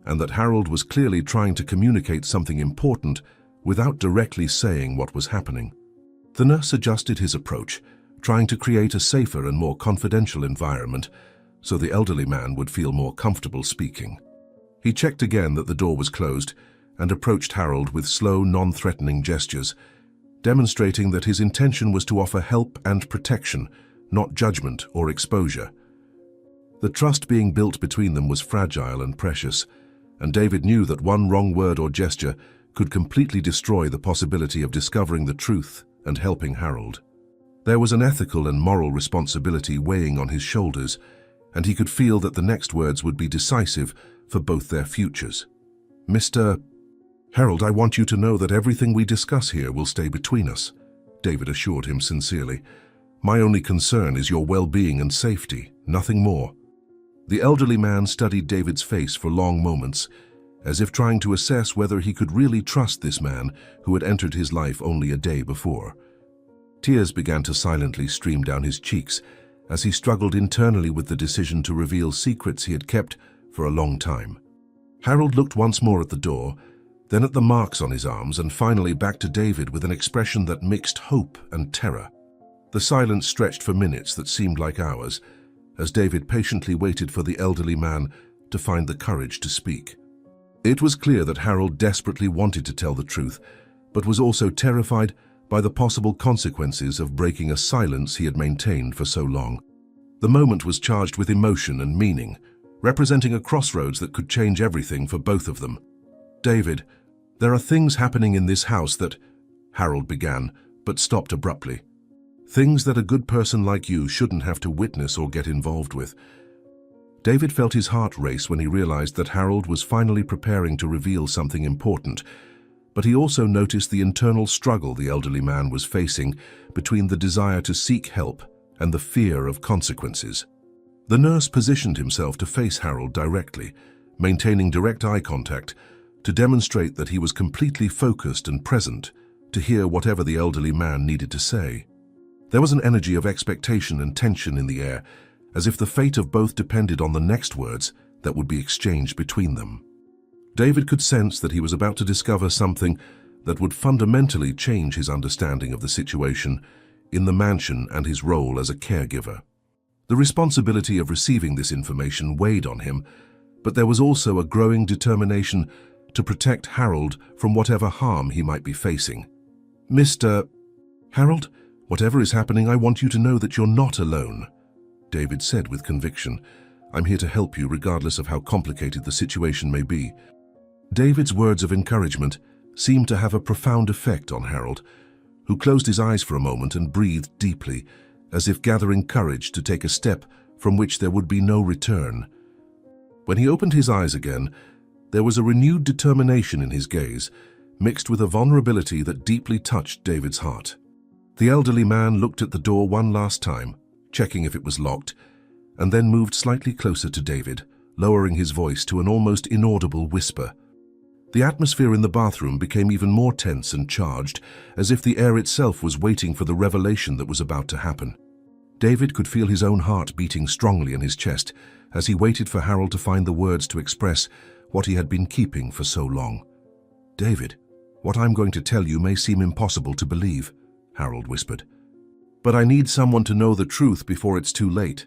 and that Harold was clearly trying to communicate something important without directly saying what was happening. The nurse adjusted his approach, trying to create a safer and more confidential environment so the elderly man would feel more comfortable speaking. He checked again that the door was closed and approached Harold with slow, non-threatening gestures, demonstrating that his intention was to offer help and protection, not judgment or exposure. The trust being built between them was fragile and precious, and David knew that one wrong word or gesture could completely destroy the possibility of discovering the truth and helping Harold. There was an ethical and moral responsibility weighing on his shoulders, and he could feel that the next words would be decisive for both their futures. "Mr. Harold, I want you to know that everything we discuss here will stay between us," David assured him sincerely. My only concern is your well-being and safety, nothing more." The elderly man studied David's face for long moments, as if trying to assess whether he could really trust this man who had entered his life only a day before. Tears began to silently stream down his cheeks as he struggled internally with the decision to reveal secrets he had kept for a long time. Harold looked once more at the door, then at the marks on his arms, and finally back to David with an expression that mixed hope and terror. The silence stretched for minutes that seemed like hours, as David patiently waited for the elderly man to find the courage to speak. It was clear that Harold desperately wanted to tell the truth, but was also terrified by the possible consequences of breaking a silence he had maintained for so long. The moment was charged with emotion and meaning, representing a crossroads that could change everything for both of them. "David, there are things happening in this house that," Harold began, but stopped abruptly. "Things that a good person like you shouldn't have to witness or get involved with." David felt his heart race when he realized that Harold was finally preparing to reveal something important, but he also noticed the internal struggle the elderly man was facing between the desire to seek help and the fear of consequences. The nurse positioned himself to face Harold directly, maintaining direct eye contact, to demonstrate that he was completely focused and present to hear whatever the elderly man needed to say. There was an energy of expectation and tension in the air, as if the fate of both depended on the next words that would be exchanged between them. David could sense that he was about to discover something that would fundamentally change his understanding of the situation in the mansion and his role as a caregiver. The responsibility of receiving this information weighed on him, but there was also a growing determination to protect Harold from whatever harm he might be facing. "Mr. Harold, whatever is happening, I want you to know that you're not alone," David said with conviction. "I'm here to help you regardless of how complicated the situation may be." David's words of encouragement seemed to have a profound effect on Harold, who closed his eyes for a moment and breathed deeply, as if gathering courage to take a step from which there would be no return. When he opened his eyes again, there was a renewed determination in his gaze, mixed with a vulnerability that deeply touched David's heart. The elderly man looked at the door one last time, checking if it was locked, and then moved slightly closer to David, lowering his voice to an almost inaudible whisper. The atmosphere in the bathroom became even more tense and charged, as if the air itself was waiting for the revelation that was about to happen. David could feel his own heart beating strongly in his chest as he waited for Harold to find the words to express what he had been keeping for so long. "David, what I'm going to tell you may seem impossible to believe," Harold whispered. "But I need someone to know the truth before it's too late."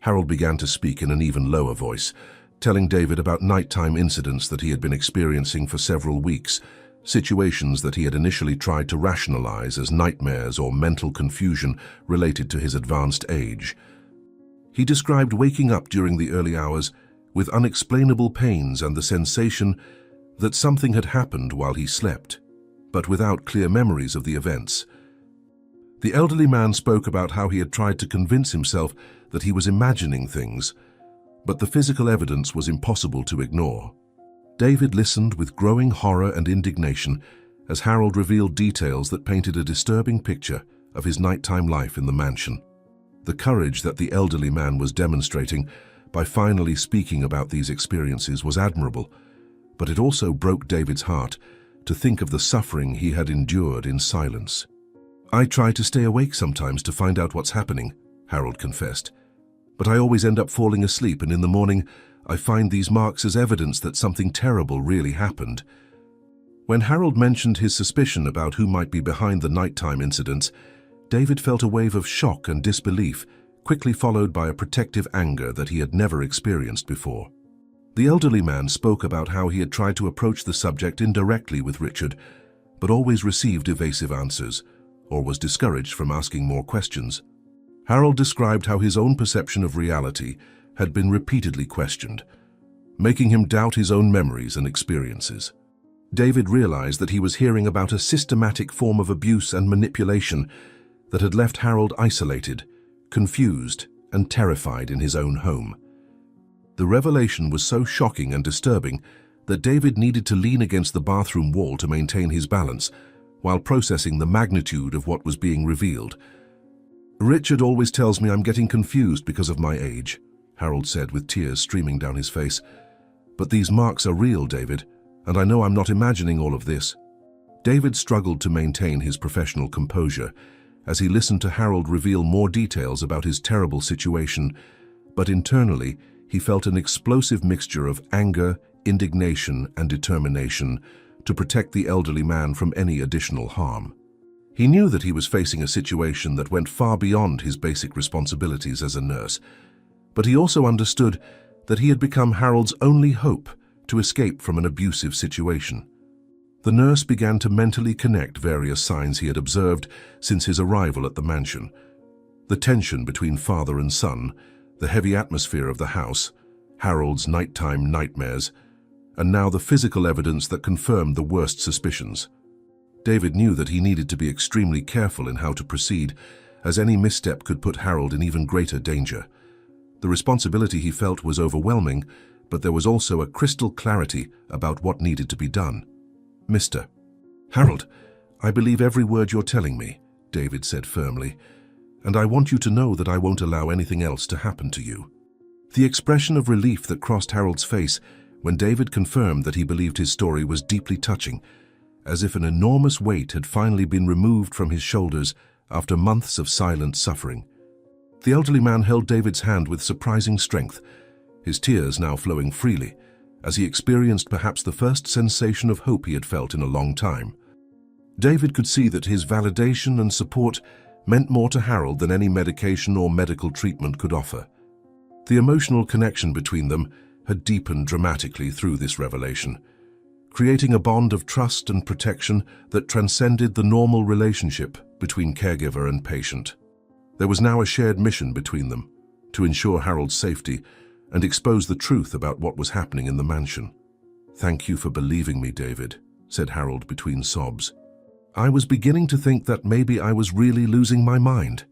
Harold began to speak in an even lower voice, telling David about nighttime incidents that he had been experiencing for several weeks, situations that he had initially tried to rationalize as nightmares or mental confusion related to his advanced age. He described waking up during the early hours with unexplainable pains and the sensation that something had happened while he slept, but without clear memories of the events. The elderly man spoke about how he had tried to convince himself that he was imagining things, but the physical evidence was impossible to ignore. David listened with growing horror and indignation as Harold revealed details that painted a disturbing picture of his nighttime life in the mansion. The courage that the elderly man was demonstrating by finally speaking about these experiences was admirable, but it also broke David's heart to think of the suffering he had endured in silence. "I try to stay awake sometimes to find out what's happening," Harold confessed. "But I always end up falling asleep, and in the morning I find these marks as evidence that something terrible really happened." When Harold mentioned his suspicion about who might be behind the nighttime incidents, David felt a wave of shock and disbelief, quickly followed by a protective anger that he had never experienced before. The elderly man spoke about how he had tried to approach the subject indirectly with Richard, but always received evasive answers, or was discouraged from asking more questions. Harold described how his own perception of reality had been repeatedly questioned, making him doubt his own memories and experiences. David realized that he was hearing about a systematic form of abuse and manipulation that had left Harold isolated, confused, and terrified in his own home. The revelation was so shocking and disturbing that David needed to lean against the bathroom wall to maintain his balance while processing the magnitude of what was being revealed. Richard always tells me I'm getting confused because of my age, Harold said with tears streaming down his face. But these marks are real, David, and I know I'm not imagining all of this. David struggled to maintain his professional composure as he listened to Harold reveal more details about his terrible situation, but internally he felt an explosive mixture of anger, indignation, and determination to protect the elderly man from any additional harm. He knew that he was facing a situation that went far beyond his basic responsibilities as a nurse, but he also understood that he had become Harold's only hope to escape from an abusive situation. The nurse began to mentally connect various signs he had observed since his arrival at the mansion. The tension between father and son, the heavy atmosphere of the house, Harold's nighttime nightmares, and now the physical evidence that confirmed the worst suspicions. David knew that he needed to be extremely careful in how to proceed, as any misstep could put Harold in even greater danger. The responsibility he felt was overwhelming, but there was also a crystal clarity about what needed to be done. "Mr. Harold, I believe every word you're telling me," David said firmly, "and I want you to know that I won't allow anything else to happen to you." The expression of relief that crossed Harold's face when David confirmed that he believed his story was deeply touching, as if an enormous weight had finally been removed from his shoulders after months of silent suffering. The elderly man held David's hand with surprising strength, his tears now flowing freely, as he experienced perhaps the first sensation of hope he had felt in a long time. David could see that his validation and support meant more to Harold than any medication or medical treatment could offer. The emotional connection between them had deepened dramatically through this revelation, creating a bond of trust and protection that transcended the normal relationship between caregiver and patient. There was now a shared mission between them, to ensure Harold's safety and expose the truth about what was happening in the mansion. "Thank you for believing me, David," said Harold between sobs. "I was beginning to think that maybe I was really losing my mind."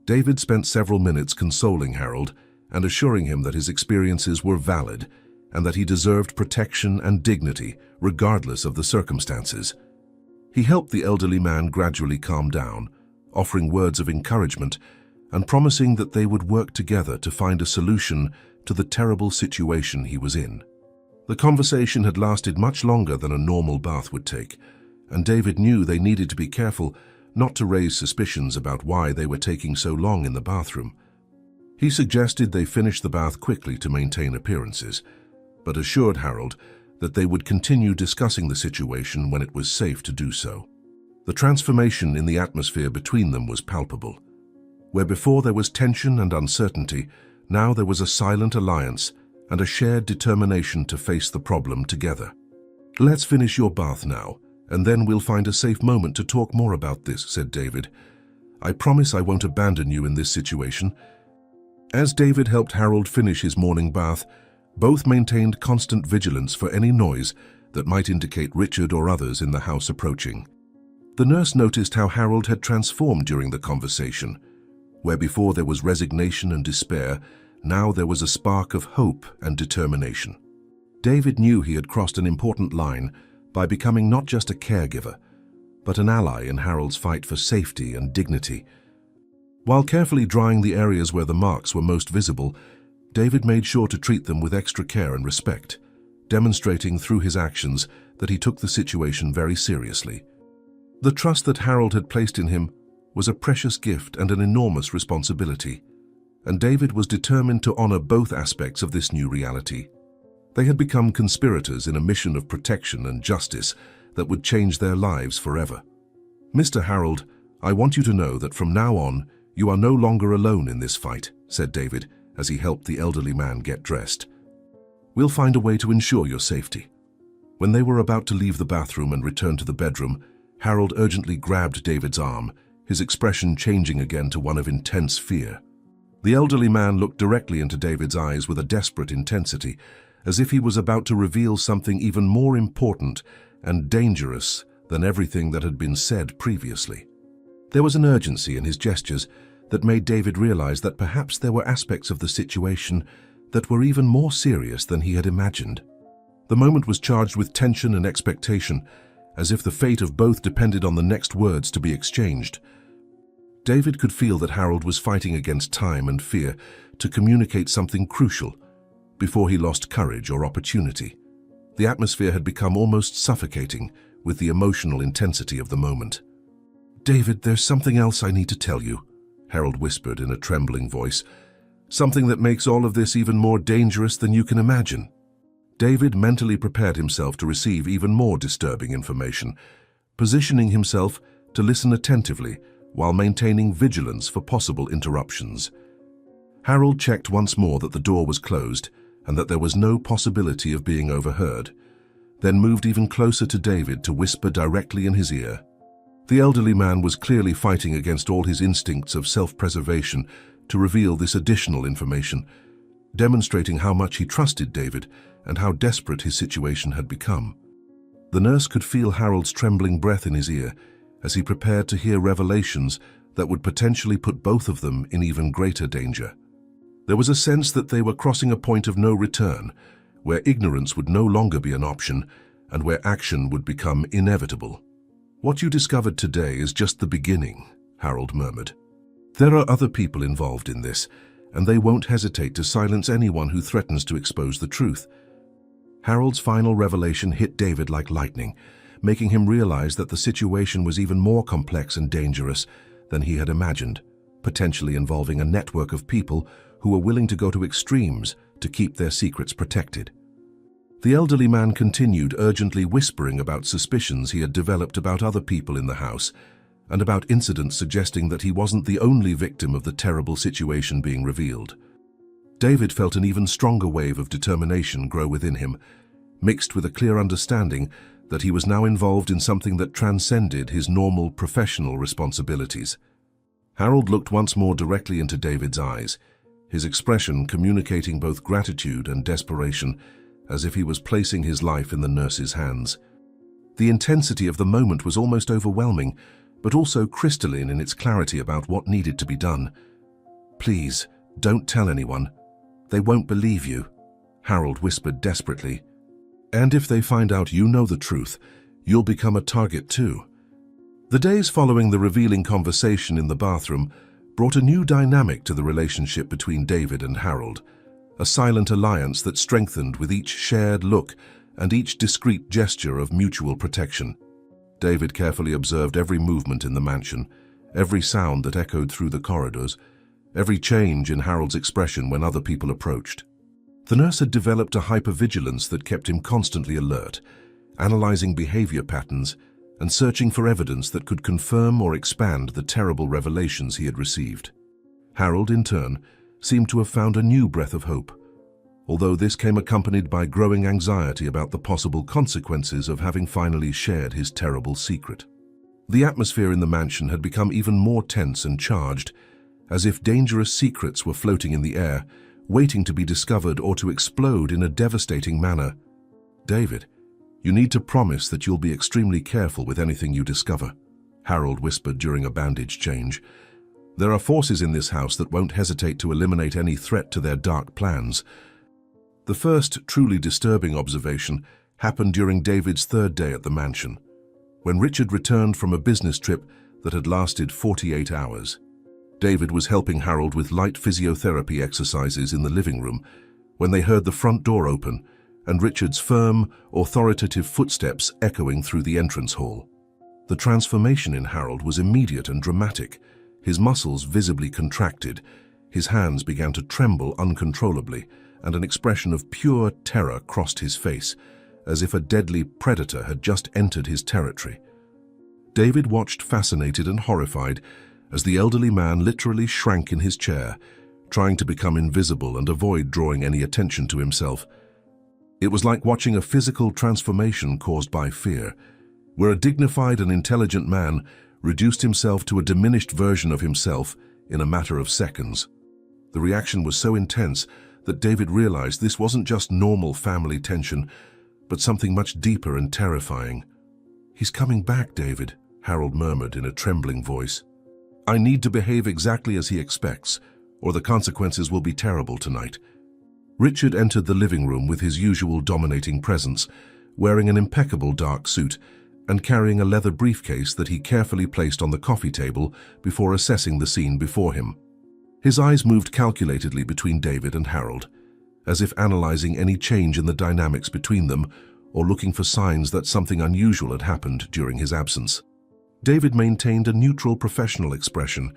David spent several minutes consoling Harold and assuring him that his experiences were valid and that he deserved protection and dignity regardless of the circumstances. He helped the elderly man gradually calm down, offering words of encouragement and promising that they would work together to find a solution to the terrible situation he was in. The conversation had lasted much longer than a normal bath would take, and David knew they needed to be careful not to raise suspicions about why they were taking so long in the bathroom. He suggested they finish the bath quickly to maintain appearances, but assured Harold that they would continue discussing the situation when it was safe to do so. The transformation in the atmosphere between them was palpable. Where before there was tension and uncertainty, now there was a silent alliance and a shared determination to face the problem together. "Let's finish your bath now, and then we'll find a safe moment to talk more about this," said David. "I promise I won't abandon you in this situation." As David helped Harold finish his morning bath, both maintained constant vigilance for any noise that might indicate Richard or others in the house approaching. The nurse noticed how Harold had transformed during the conversation. Where before there was resignation and despair, now there was a spark of hope and determination. David knew he had crossed an important line by becoming not just a caregiver, but an ally in Harold's fight for safety and dignity. While carefully drying the areas where the marks were most visible, David made sure to treat them with extra care and respect, demonstrating through his actions that he took the situation very seriously. The trust that Harold had placed in him was a precious gift and an enormous responsibility, and David was determined to honor both aspects of this new reality. They had become conspirators in a mission of protection and justice that would change their lives forever. "Mr. Harold, I want you to know that from now on, you are no longer alone in this fight," said David as he helped the elderly man get dressed. "We'll find a way to ensure your safety." When they were about to leave the bathroom and return to the bedroom, Harold urgently grabbed David's arm, his expression changing again to one of intense fear. The elderly man looked directly into David's eyes with a desperate intensity, as if he was about to reveal something even more important and dangerous than everything that had been said previously. There was an urgency in his gestures that made David realize that perhaps there were aspects of the situation that were even more serious than he had imagined. The moment was charged with tension and expectation, as if the fate of both depended on the next words to be exchanged. David could feel that Harold was fighting against time and fear to communicate something crucial before he lost courage or opportunity. The atmosphere had become almost suffocating with the emotional intensity of the moment. "David, there's something else I need to tell you," Harold whispered in a trembling voice. "Something that makes all of this even more dangerous than you can imagine." David mentally prepared himself to receive even more disturbing information, positioning himself to listen attentively while maintaining vigilance for possible interruptions. Harold checked once more that the door was closed and that there was no possibility of being overheard, then moved even closer to David to whisper directly in his ear. The elderly man was clearly fighting against all his instincts of self-preservation to reveal this additional information, demonstrating how much he trusted David and how desperate his situation had become. The nurse could feel Harold's trembling breath in his ear as he prepared to hear revelations that would potentially put both of them in even greater danger. There was a sense that they were crossing a point of no return, where ignorance would no longer be an option and where action would become inevitable. "What you discovered today is just the beginning," Harold murmured. "There are other people involved in this, and they won't hesitate to silence anyone who threatens to expose the truth." Harold's final revelation hit David like lightning, making him realize that the situation was even more complex and dangerous than he had imagined, potentially involving a network of people who were willing to go to extremes to keep their secrets protected. The elderly man continued urgently whispering about suspicions he had developed about other people in the house and about incidents suggesting that he wasn't the only victim of the terrible situation being revealed. David felt an even stronger wave of determination grow within him, mixed with a clear understanding that he was now involved in something that transcended his normal professional responsibilities. Harold looked once more directly into David's eyes, his expression communicating both gratitude and desperation, as if he was placing his life in the nurse's hands. The intensity of the moment was almost overwhelming, but also crystalline in its clarity about what needed to be done. "Please, don't tell anyone. They won't believe you," Harold whispered desperately. "And if they find out you know the truth, you'll become a target too." The days following the revealing conversation in the bathroom brought a new dynamic to the relationship between David and Harold, a silent alliance that strengthened with each shared look and each discreet gesture of mutual protection. David carefully observed every movement in the mansion, every sound that echoed through the corridors, every change in Harold's expression when other people approached. The nurse had developed a hypervigilance that kept him constantly alert, analyzing behavior patterns and searching for evidence that could confirm or expand the terrible revelations he had received. Harold, in turn, seemed to have found a new breath of hope, although this came accompanied by growing anxiety about the possible consequences of having finally shared his terrible secret. The atmosphere in the mansion had become even more tense and charged, as if dangerous secrets were floating in the air, waiting to be discovered or to explode in a devastating manner. "David, you need to promise that you'll be extremely careful with anything you discover," Harold whispered during a bandage change. "There are forces in this house that won't hesitate to eliminate any threat to their dark plans." The first truly disturbing observation happened during David's third day at the mansion, when Richard returned from a business trip that had lasted 48 hours. David was helping Harold with light physiotherapy exercises in the living room when they heard the front door open and Richard's firm, authoritative footsteps echoing through the entrance hall. The transformation in Harold was immediate and dramatic. His muscles visibly contracted, his hands began to tremble uncontrollably, and an expression of pure terror crossed his face, as if a deadly predator had just entered his territory. David watched fascinated and horrified as the elderly man literally shrank in his chair, trying to become invisible and avoid drawing any attention to himself. It was like watching a physical transformation caused by fear, where a dignified and intelligent man reduced himself to a diminished version of himself in a matter of seconds. The reaction was so intense that David realized this wasn't just normal family tension, but something much deeper and terrifying. "He's coming back, David," Harold murmured in a trembling voice. "I need to behave exactly as he expects, or the consequences will be terrible tonight." Richard entered the living room with his usual dominating presence, wearing an impeccable dark suit and carrying a leather briefcase that he carefully placed on the coffee table before assessing the scene before him. His eyes moved calculatedly between David and Harold, as if analyzing any change in the dynamics between them or looking for signs that something unusual had happened during his absence. David maintained a neutral professional expression,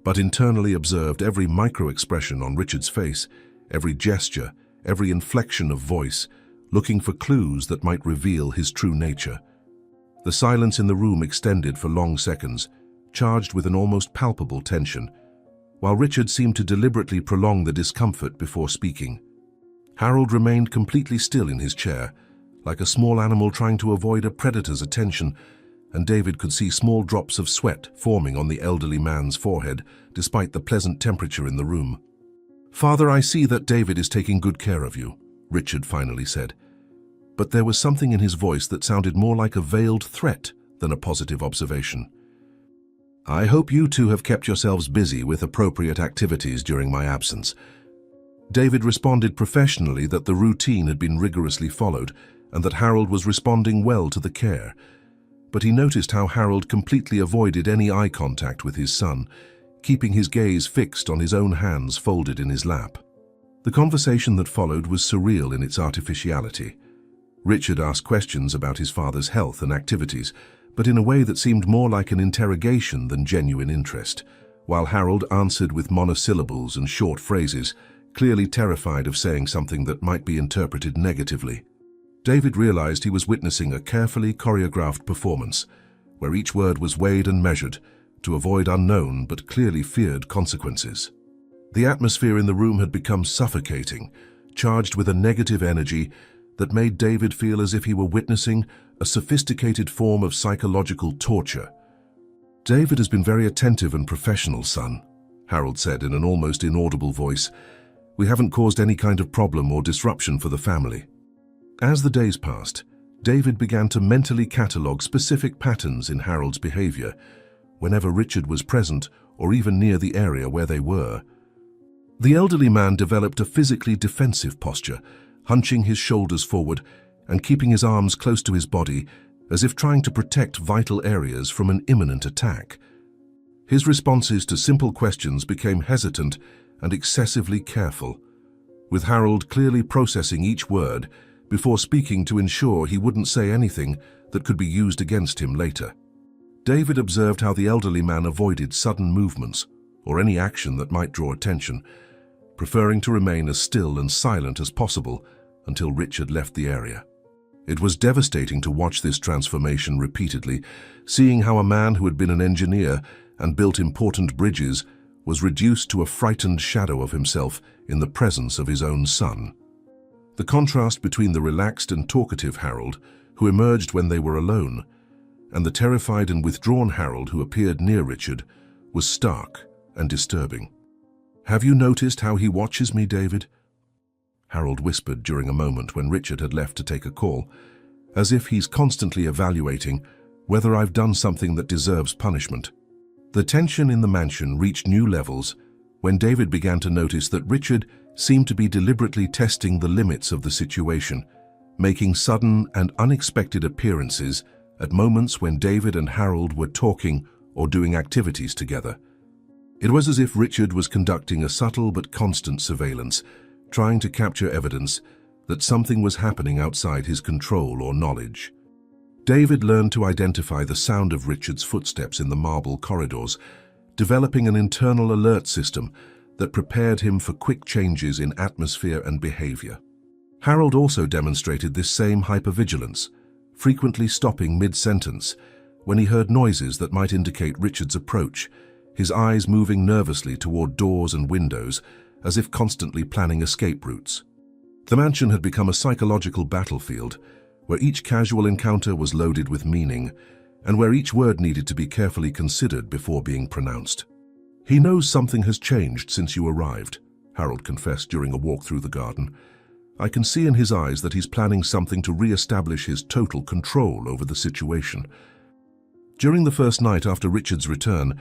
but internally observed every micro-expression on Richard's face, every gesture, every inflection of voice, looking for clues that might reveal his true nature. The silence in the room extended for long seconds, charged with an almost palpable tension, while Richard seemed to deliberately prolong the discomfort before speaking. Harold remained completely still in his chair, like a small animal trying to avoid a predator's attention, and David could see small drops of sweat forming on the elderly man's forehead, despite the pleasant temperature in the room. "Father, I see that David is taking good care of you," Richard finally said. But there was something in his voice that sounded more like a veiled threat than a positive observation. "I hope you two have kept yourselves busy with appropriate activities during my absence." David responded professionally that the routine had been rigorously followed and that Harold was responding well to the care. But he noticed how Harold completely avoided any eye contact with his son, keeping his gaze fixed on his own hands folded in his lap. The conversation that followed was surreal in its artificiality. Richard asked questions about his father's health and activities, but in a way that seemed more like an interrogation than genuine interest, while Harold answered with monosyllables and short phrases, clearly terrified of saying something that might be interpreted negatively. David realized he was witnessing a carefully choreographed performance, where each word was weighed and measured to avoid unknown but clearly feared consequences. The atmosphere in the room had become suffocating, charged with a negative energy that made David feel as if he were witnessing a sophisticated form of psychological torture. "David has been very attentive and professional, son," Harold said in an almost inaudible voice. "We haven't caused any kind of problem or disruption for the family." As the days passed, David began to mentally catalogue specific patterns in Harold's behavior, whenever Richard was present or even near the area where they were. The elderly man developed a physically defensive posture, hunching his shoulders forward and keeping his arms close to his body, as if trying to protect vital areas from an imminent attack. His responses to simple questions became hesitant and excessively careful, with Harold clearly processing each word before speaking to ensure he wouldn't say anything that could be used against him later. David observed how the elderly man avoided sudden movements or any action that might draw attention, preferring to remain as still and silent as possible until Richard left the area. It was devastating to watch this transformation repeatedly, seeing how a man who had been an engineer and built important bridges was reduced to a frightened shadow of himself in the presence of his own son. The contrast between the relaxed and talkative Harold, who emerged when they were alone, and the terrified and withdrawn Harold who appeared near Richard was stark and disturbing. "Have you noticed how he watches me, David?" Harold whispered during a moment when Richard had left to take a call, as if he's constantly evaluating whether I've done something that deserves punishment. The tension in the mansion reached new levels when David began to notice that Richard seemed to be deliberately testing the limits of the situation, making sudden and unexpected appearances at moments when David and Harold were talking or doing activities together. It was as if Richard was conducting a subtle but constant surveillance, trying to capture evidence that something was happening outside his control or knowledge. David learned to identify the sound of Richard's footsteps in the marble corridors, developing an internal alert system that prepared him for quick changes in atmosphere and behavior. Harold also demonstrated this same hypervigilance, frequently stopping mid-sentence when he heard noises that might indicate Richard's approach, his eyes moving nervously toward doors and windows, as if constantly planning escape routes. The mansion had become a psychological battlefield, where each casual encounter was loaded with meaning, and where each word needed to be carefully considered before being pronounced. "He knows something has changed since you arrived," Harold confessed during a walk through the garden. "I can see in his eyes that he's planning something to re-establish his total control over the situation." During the first night after Richard's return,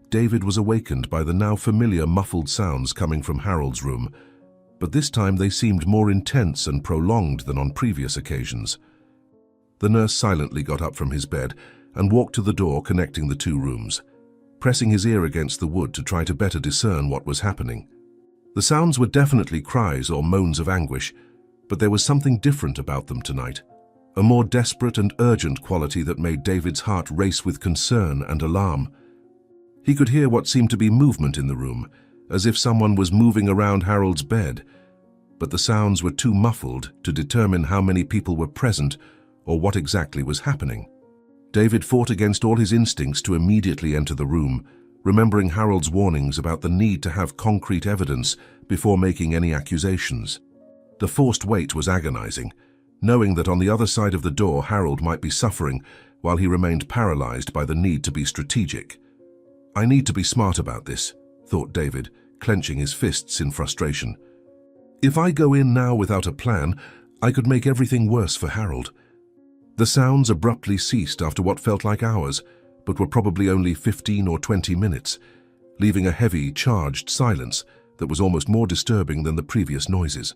David was awakened by the now familiar muffled sounds coming from Harold's room, but this time they seemed more intense and prolonged than on previous occasions. The nurse silently got up from his bed and walked to the door connecting the two rooms, pressing his ear against the wood to try to better discern what was happening. The sounds were definitely cries or moans of anguish, but there was something different about them tonight, a more desperate and urgent quality that made David's heart race with concern and alarm. He could hear what seemed to be movement in the room, as if someone was moving around Harold's bed, but the sounds were too muffled to determine how many people were present or what exactly was happening. David fought against all his instincts to immediately enter the room, remembering Harold's warnings about the need to have concrete evidence before making any accusations. The forced wait was agonizing, knowing that on the other side of the door Harold might be suffering while he remained paralyzed by the need to be strategic. "I need to be smart about this," thought David, clenching his fists in frustration. "If I go in now without a plan, I could make everything worse for Harold." The sounds abruptly ceased after what felt like hours, but were probably only 15 or 20 minutes, leaving a heavy, charged silence that was almost more disturbing than the previous noises.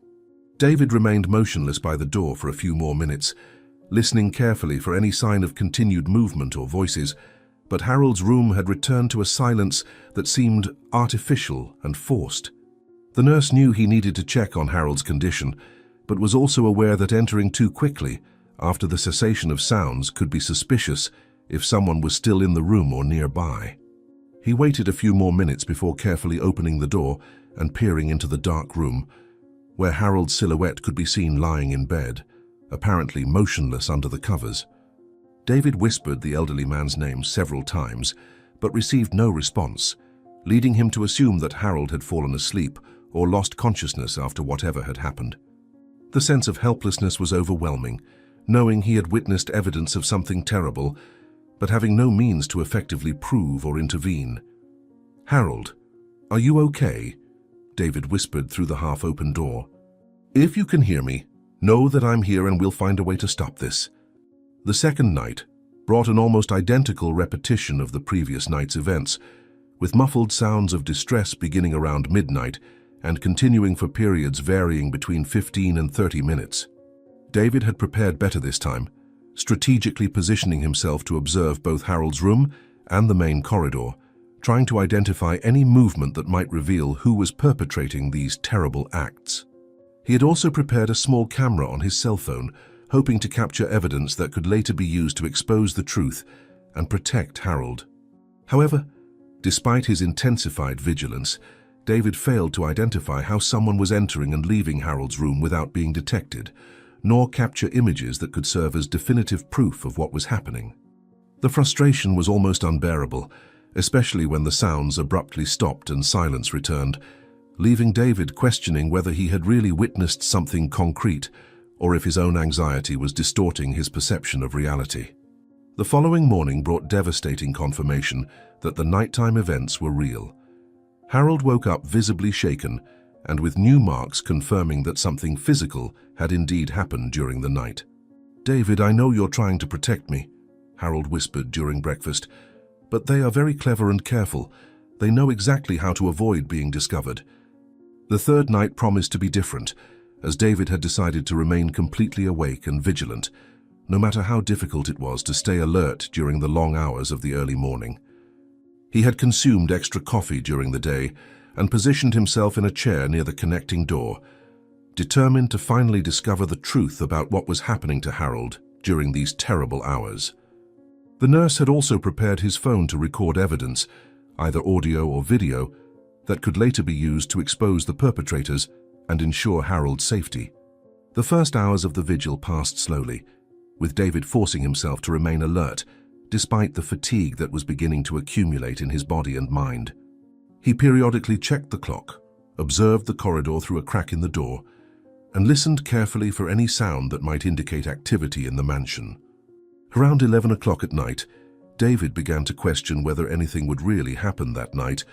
David remained motionless by the door for a few more minutes, listening carefully for any sign of continued movement or voices, but Harold's room had returned to a silence that seemed artificial and forced. The nurse knew he needed to check on Harold's condition, but was also aware that entering too quickly, after the cessation of sounds, could be suspicious if someone was still in the room or nearby. He waited a few more minutes before carefully opening the door and peering into the dark room, where Harold's silhouette could be seen lying in bed, apparently motionless under the covers. David whispered the elderly man's name several times, but received no response, leading him to assume that Harold had fallen asleep or lost consciousness after whatever had happened. The sense of helplessness was overwhelming, knowing he had witnessed evidence of something terrible, but having no means to effectively prove or intervene. "Harold, are you okay?" David whispered through the half-open door. "If you can hear me, know that I'm here and we'll find a way to stop this." The second night brought an almost identical repetition of the previous night's events, with muffled sounds of distress beginning around midnight and continuing for periods varying between 15 and 30 minutes. David had prepared better this time, strategically positioning himself to observe both Harold's room and the main corridor, trying to identify any movement that might reveal who was perpetrating these terrible acts. He had also prepared a small camera on his cell phone, hoping to capture evidence that could later be used to expose the truth and protect Harold. However, despite his intensified vigilance, David failed to identify how someone was entering and leaving Harold's room without being detected, nor capture images that could serve as definitive proof of what was happening. The frustration was almost unbearable, especially when the sounds abruptly stopped and silence returned, leaving David questioning whether he had really witnessed something concrete or if his own anxiety was distorting his perception of reality. The following morning brought devastating confirmation that the nighttime events were real. Harold woke up visibly shaken and with new marks confirming that something physical had indeed happened during the night. "David, I know you're trying to protect me," Harold whispered during breakfast, "but they are very clever and careful. They know exactly how to avoid being discovered." The third night promised to be different, as David had decided to remain completely awake and vigilant, no matter how difficult it was to stay alert during the long hours of the early morning. He had consumed extra coffee during the day and positioned himself in a chair near the connecting door, determined to finally discover the truth about what was happening to Harold during these terrible hours. The nurse had also prepared his phone to record evidence, either audio or video, that could later be used to expose the perpetrators and ensure Harold's safety. The first hours of the vigil passed slowly, with David forcing himself to remain alert, despite the fatigue that was beginning to accumulate in his body and mind. He periodically checked the clock, observed the corridor through a crack in the door, and listened carefully for any sound that might indicate activity in the mansion. Around 11 o'clock at night, David began to question whether anything would really happen that night,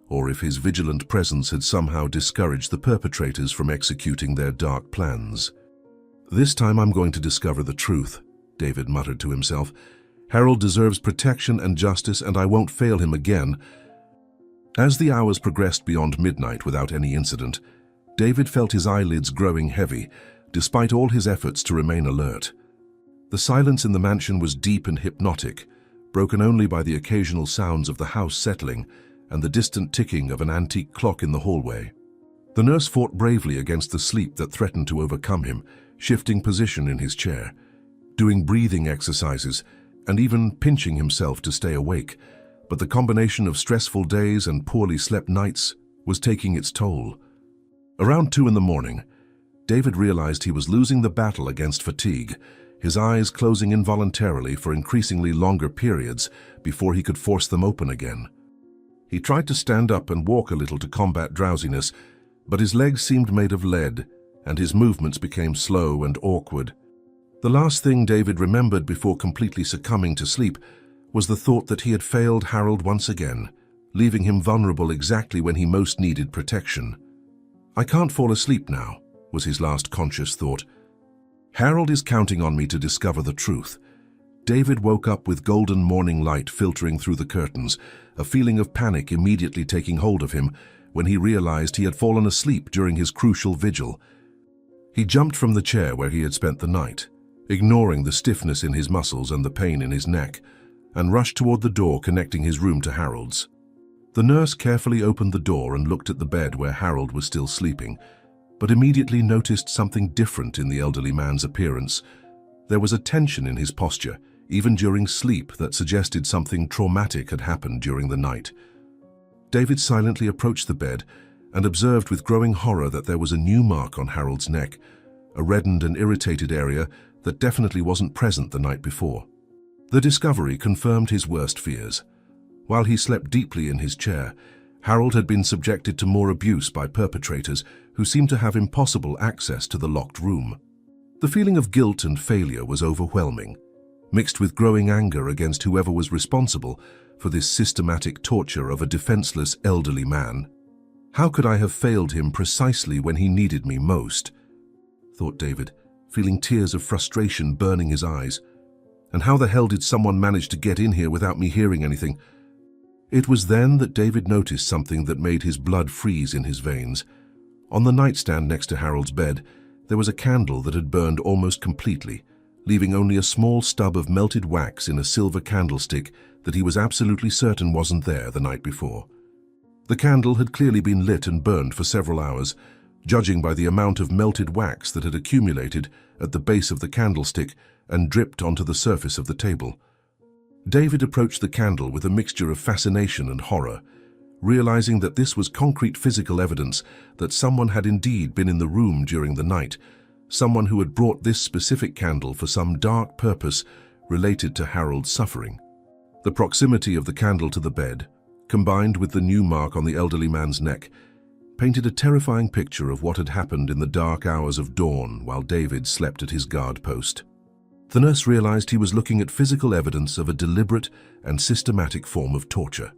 or if his vigilant presence had somehow discouraged the perpetrators from executing their dark plans. "This time I'm going to discover the truth," David muttered to himself. "Harold deserves protection and justice, and I won't fail him again." As the hours progressed beyond midnight without any incident, David felt his eyelids growing heavy, despite all his efforts to remain alert. The silence in the mansion was deep and hypnotic, broken only by the occasional sounds of the house settling and the distant ticking of an antique clock in the hallway. The nurse fought bravely against the sleep that threatened to overcome him, shifting position in his chair, doing breathing exercises, and even pinching himself to stay awake. But the combination of stressful days and poorly slept nights was taking its toll. Around 2 in the morning, David realized he was losing the battle against fatigue, his eyes closing involuntarily for increasingly longer periods before he could force them open again. He tried to stand up and walk a little to combat drowsiness, but his legs seemed made of lead, and his movements became slow and awkward. The last thing David remembered before completely succumbing to sleep was the thought that he had failed Harold once again, leaving him vulnerable exactly when he most needed protection. "I can't fall asleep now," was his last conscious thought. "Harold is counting on me to discover the truth." David woke up with golden morning light filtering through the curtains, a feeling of panic immediately taking hold of him when he realized he had fallen asleep during his crucial vigil. He jumped from the chair where he had spent the night, ignoring the stiffness in his muscles and the pain in his neck, and rushed toward the door connecting his room to Harold's. The nurse carefully opened the door and looked at the bed where Harold was still sleeping, but immediately noticed something different in the elderly man's appearance. There was a tension in his posture, even during sleep, that suggested something traumatic had happened during the night. David silently approached the bed and observed with growing horror that there was a new mark on Harold's neck, a reddened and irritated area that definitely wasn't present the night before. The discovery confirmed his worst fears. While he slept deeply in his chair, Harold had been subjected to more abuse by perpetrators who seemed to have impossible access to the locked room. The feeling of guilt and failure was overwhelming, mixed with growing anger against whoever was responsible for this systematic torture of a defenseless elderly man. "How could I have failed him precisely when he needed me most?" thought David, feeling tears of frustration burning his eyes. "And how the hell did someone manage to get in here without me hearing anything?" It was then that David noticed something that made his blood freeze in his veins. On the nightstand next to Harold's bed, there was a candle that had burned almost completely, leaving only a small stub of melted wax in a silver candlestick that he was absolutely certain wasn't there the night before. The candle had clearly been lit and burned for several hours, judging by the amount of melted wax that had accumulated at the base of the candlestick and dripped onto the surface of the table. David approached the candle with a mixture of fascination and horror, realizing that this was concrete physical evidence that someone had indeed been in the room during the night, someone who had brought this specific candle for some dark purpose related to Harold's suffering. The proximity of the candle to the bed, combined with the new mark on the elderly man's neck, painted a terrifying picture of what had happened in the dark hours of dawn while David slept at his guard post. The nurse realized he was looking at physical evidence of a deliberate and systematic form of torture,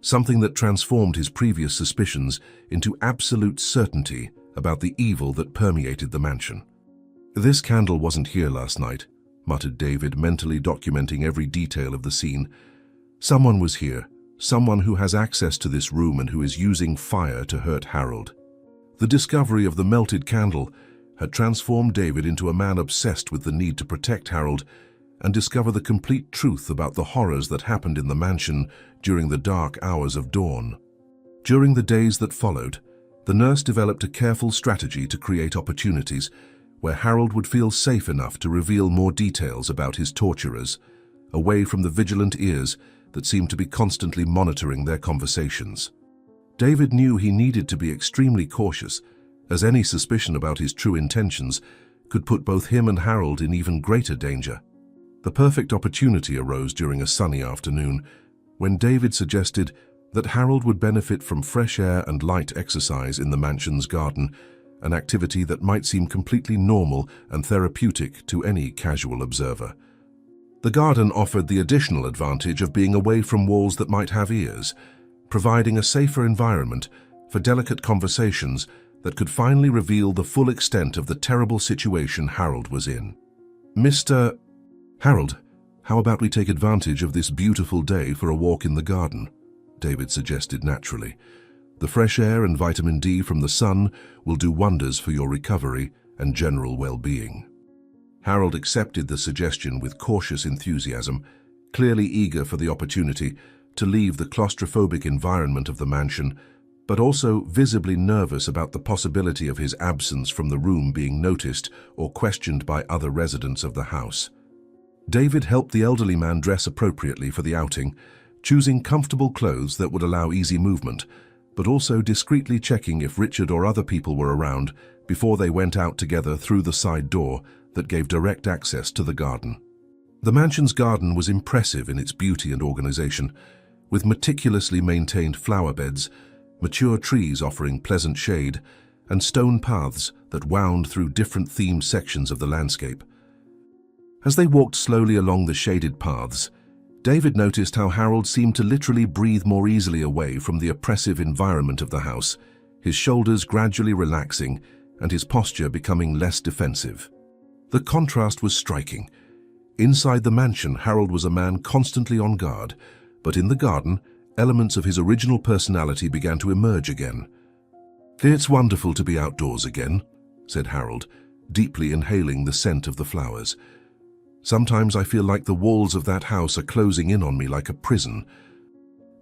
something that transformed his previous suspicions into absolute certainty about the evil that permeated the mansion. "This candle wasn't here last night," muttered David, mentally documenting every detail of the scene. "Someone was here, someone who has access to this room and who is using fire to hurt Harold." The discovery of the melted candle had transformed David into a man obsessed with the need to protect Harold and discover the complete truth about the horrors that happened in the mansion during the dark hours of dawn. During the days that followed, the nurse developed a careful strategy to create opportunities where Harold would feel safe enough to reveal more details about his torturers, away from the vigilant ears that seemed to be constantly monitoring their conversations. David knew he needed to be extremely cautious, as any suspicion about his true intentions could put both him and Harold in even greater danger. The perfect opportunity arose during a sunny afternoon, when David suggested that Harold would benefit from fresh air and light exercise in the mansion's garden, an activity that might seem completely normal and therapeutic to any casual observer. The garden offered the additional advantage of being away from walls that might have ears, providing a safer environment for delicate conversations that could finally reveal the full extent of the terrible situation Harold was in. "Mr. Harold, how about we take advantage of this beautiful day for a walk in the garden?" David suggested naturally. "The fresh air and vitamin D from the sun will do wonders for your recovery and general well-being." Harold accepted the suggestion with cautious enthusiasm, clearly eager for the opportunity to leave the claustrophobic environment of the mansion, but also visibly nervous about the possibility of his absence from the room being noticed or questioned by other residents of the house. David helped the elderly man dress appropriately for the outing, choosing comfortable clothes that would allow easy movement, but also discreetly checking if Richard or other people were around before they went out together through the side door that gave direct access to the garden. The mansion's garden was impressive in its beauty and organization, with meticulously maintained flower beds, mature trees offering pleasant shade, and stone paths that wound through different themed sections of the landscape. As they walked slowly along the shaded paths, David noticed how Harold seemed to literally breathe more easily away from the oppressive environment of the house, his shoulders gradually relaxing and his posture becoming less defensive. The contrast was striking. Inside the mansion, Harold was a man constantly on guard, but in the garden, elements of his original personality began to emerge again. "It's wonderful to be outdoors again," said Harold, deeply inhaling the scent of the flowers. "Sometimes I feel like the walls of that house are closing in on me like a prison."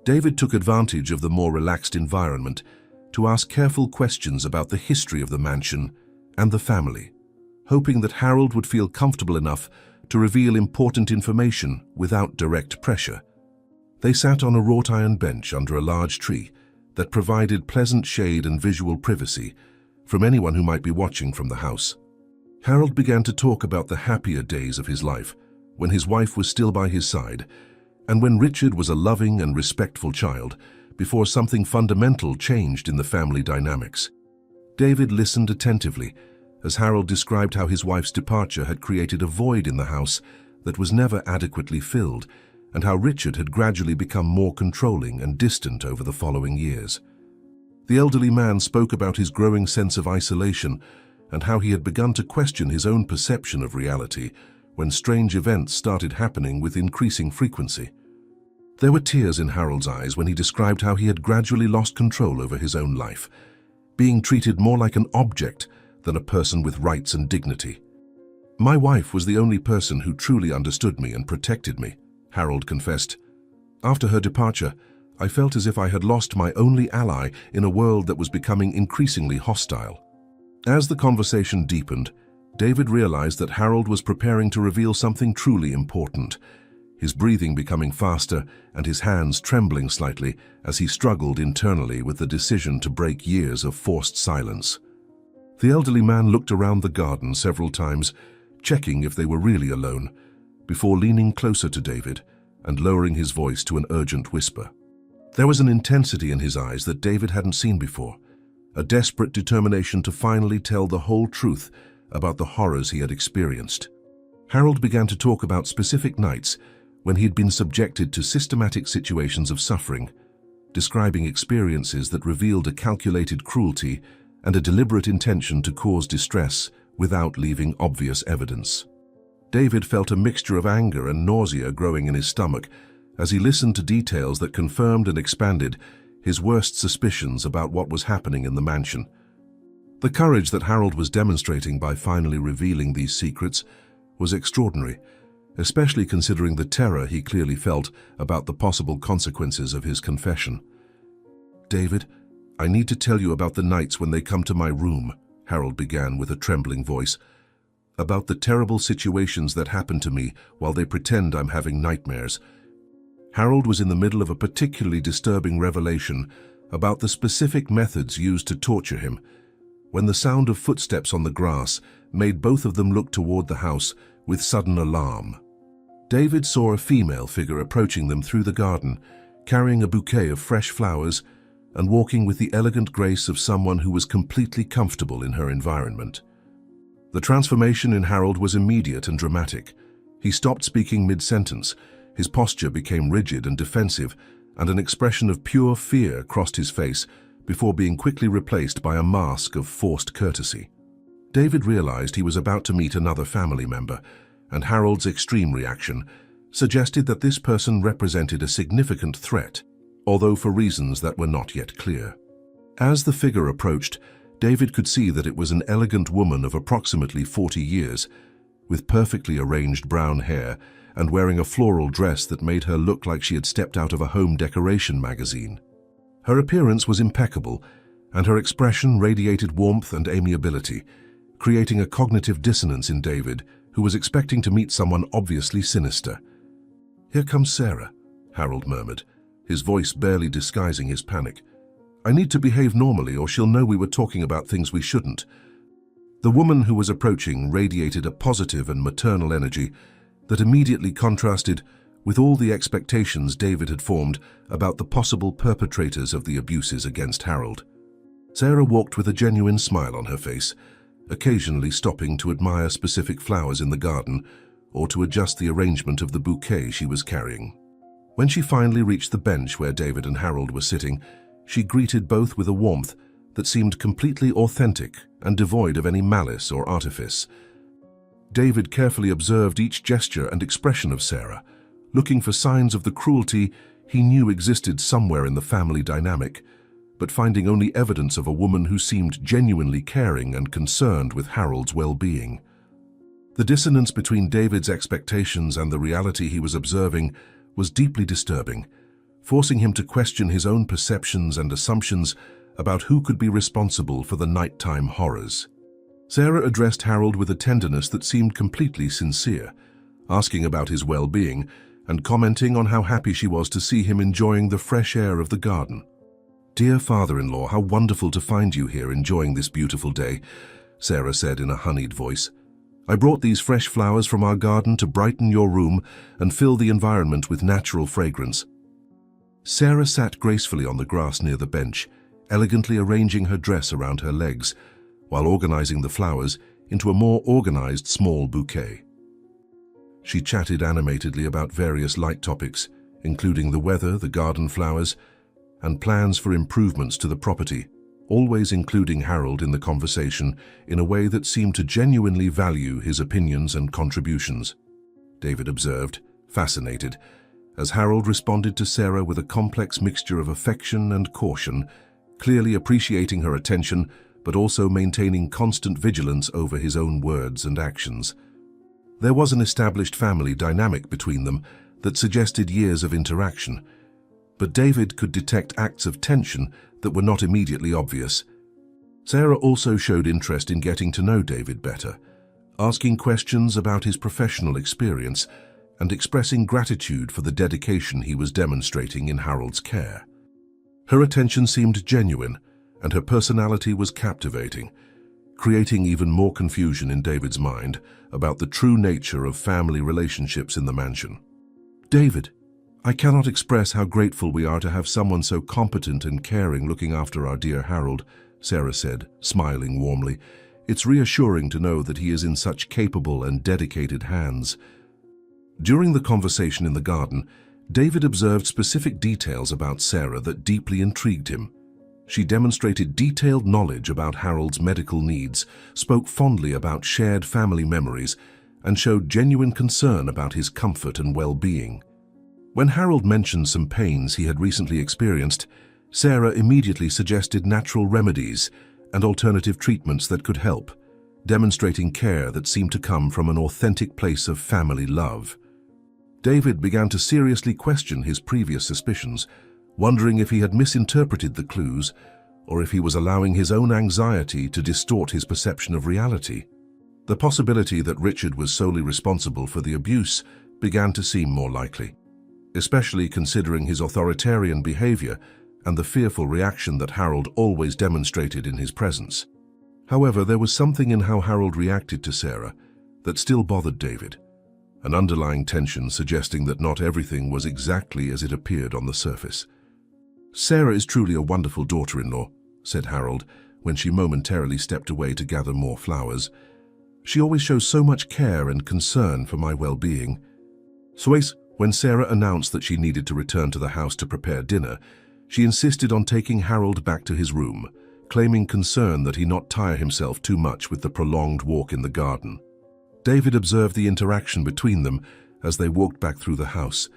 David took advantage of the more relaxed environment to ask careful questions about the history of the mansion and the family, hoping that Harold would feel comfortable enough to reveal important information without direct pressure. They sat on a wrought iron bench under a large tree that provided pleasant shade and visual privacy from anyone who might be watching from the house. Harold began to talk about the happier days of his life, when his wife was still by his side, and when Richard was a loving and respectful child, before something fundamental changed in the family dynamics. David listened attentively as Harold described how his wife's departure had created a void in the house that was never adequately filled, and how Richard had gradually become more controlling and distant over the following years. The elderly man spoke about his growing sense of isolation and how he had begun to question his own perception of reality when strange events started happening with increasing frequency. There were tears in Harold's eyes when he described how he had gradually lost control over his own life, being treated more like an object than a person with rights and dignity. "My wife was the only person who truly understood me and protected me," Harold confessed. "After her departure, I felt as if I had lost my only ally in a world that was becoming increasingly hostile." As the conversation deepened, David realized that Harold was preparing to reveal something truly important, his breathing becoming faster and his hands trembling slightly as he struggled internally with the decision to break years of forced silence. The elderly man looked around the garden several times, checking if they were really alone, before leaning closer to David and lowering his voice to an urgent whisper. There was an intensity in his eyes that David hadn't seen before, a desperate determination to finally tell the whole truth about the horrors he had experienced. Harold began to talk about specific nights when he had been subjected to systematic situations of suffering, describing experiences that revealed a calculated cruelty and a deliberate intention to cause distress without leaving obvious evidence. David felt a mixture of anger and nausea growing in his stomach as he listened to details that confirmed and expanded his worst suspicions about what was happening in the mansion. The courage that Harold was demonstrating by finally revealing these secrets was extraordinary, especially considering the terror he clearly felt about the possible consequences of his confession. "David, I need to tell you about the nights when they come to my room," Harold began with a trembling voice, "about the terrible situations that happen to me while they pretend I'm having nightmares." Harold was in the middle of a particularly disturbing revelation about the specific methods used to torture him, when the sound of footsteps on the grass made both of them look toward the house with sudden alarm. David saw a female figure approaching them through the garden, carrying a bouquet of fresh flowers and walking with the elegant grace of someone who was completely comfortable in her environment. The transformation in Harold was immediate and dramatic. He stopped speaking mid-sentence, his posture became rigid and defensive, and an expression of pure fear crossed his face before being quickly replaced by a mask of forced courtesy. David realized he was about to meet another family member, and Harold's extreme reaction suggested that this person represented a significant threat, although for reasons that were not yet clear. As the figure approached, David could see that it was an elegant woman of approximately 40 years, with perfectly arranged brown hair and wearing a floral dress that made her look like she had stepped out of a home decoration magazine. Her appearance was impeccable, and her expression radiated warmth and amiability, creating a cognitive dissonance in David, who was expecting to meet someone obviously sinister. "Here comes Sarah," Harold murmured, his voice barely disguising his panic. "I need to behave normally or she'll know we were talking about things we shouldn't." The woman who was approaching radiated a positive and maternal energy that immediately contrasted with all the expectations David had formed about the possible perpetrators of the abuses against Harold. Sarah walked with a genuine smile on her face, occasionally stopping to admire specific flowers in the garden or to adjust the arrangement of the bouquet she was carrying. When she finally reached the bench where David and Harold were sitting, she greeted both with a warmth that seemed completely authentic and devoid of any malice or artifice. David carefully observed each gesture and expression of Sarah, looking for signs of the cruelty he knew existed somewhere in the family dynamic, but finding only evidence of a woman who seemed genuinely caring and concerned with Harold's well-being. The dissonance between David's expectations and the reality he was observing was deeply disturbing, forcing him to question his own perceptions and assumptions about who could be responsible for the nighttime horrors. Sarah addressed Harold with a tenderness that seemed completely sincere, asking about his well-being and commenting on how happy she was to see him enjoying the fresh air of the garden. "Dear father-in-law, how wonderful to find you here enjoying this beautiful day," Sarah said in a honeyed voice. "I brought these fresh flowers from our garden to brighten your room and fill the environment with natural fragrance." Sarah sat gracefully on the grass near the bench, elegantly arranging her dress around her legs, while organizing the flowers into a more organized small bouquet. She chatted animatedly about various light topics, including the weather, the garden flowers, and plans for improvements to the property, always including Harold in the conversation in a way that seemed to genuinely value his opinions and contributions. David observed, fascinated, as Harold responded to Sarah with a complex mixture of affection and caution, clearly appreciating her attention but also maintaining constant vigilance over his own words and actions. There was an established family dynamic between them that suggested years of interaction, but David could detect acts of tension that were not immediately obvious. Sarah also showed interest in getting to know David better, asking questions about his professional experience and expressing gratitude for the dedication he was demonstrating in Harold's care. Her attention seemed genuine, and her personality was captivating, creating even more confusion in David's mind about the true nature of family relationships in the mansion. "David, I cannot express how grateful we are to have someone so competent and caring looking after our dear Harold," Sarah said, smiling warmly. "It's reassuring to know that he is in such capable and dedicated hands." During the conversation in the garden, David observed specific details about Sarah that deeply intrigued him. She demonstrated detailed knowledge about Harold's medical needs, spoke fondly about shared family memories, and showed genuine concern about his comfort and well-being. When Harold mentioned some pains he had recently experienced, Sarah immediately suggested natural remedies and alternative treatments that could help, demonstrating care that seemed to come from an authentic place of family love. David began to seriously question his previous suspicions, wondering if he had misinterpreted the clues or if he was allowing his own anxiety to distort his perception of reality. The possibility that Richard was solely responsible for the abuse began to seem more likely, especially considering his authoritarian behavior and the fearful reaction that Harold always demonstrated in his presence. However, there was something in how Harold reacted to Sarah that still bothered David, an underlying tension suggesting that not everything was exactly as it appeared on the surface. "Sarah is truly a wonderful daughter-in-law," said Harold when she momentarily stepped away to gather more flowers. "She always shows so much care and concern for my well-being." When Sarah announced that she needed to return to the house to prepare dinner, she insisted on taking Harold back to his room, claiming concern that he not tire himself too much with the prolonged walk in the garden. David observed the interaction between them as they walked back through the house,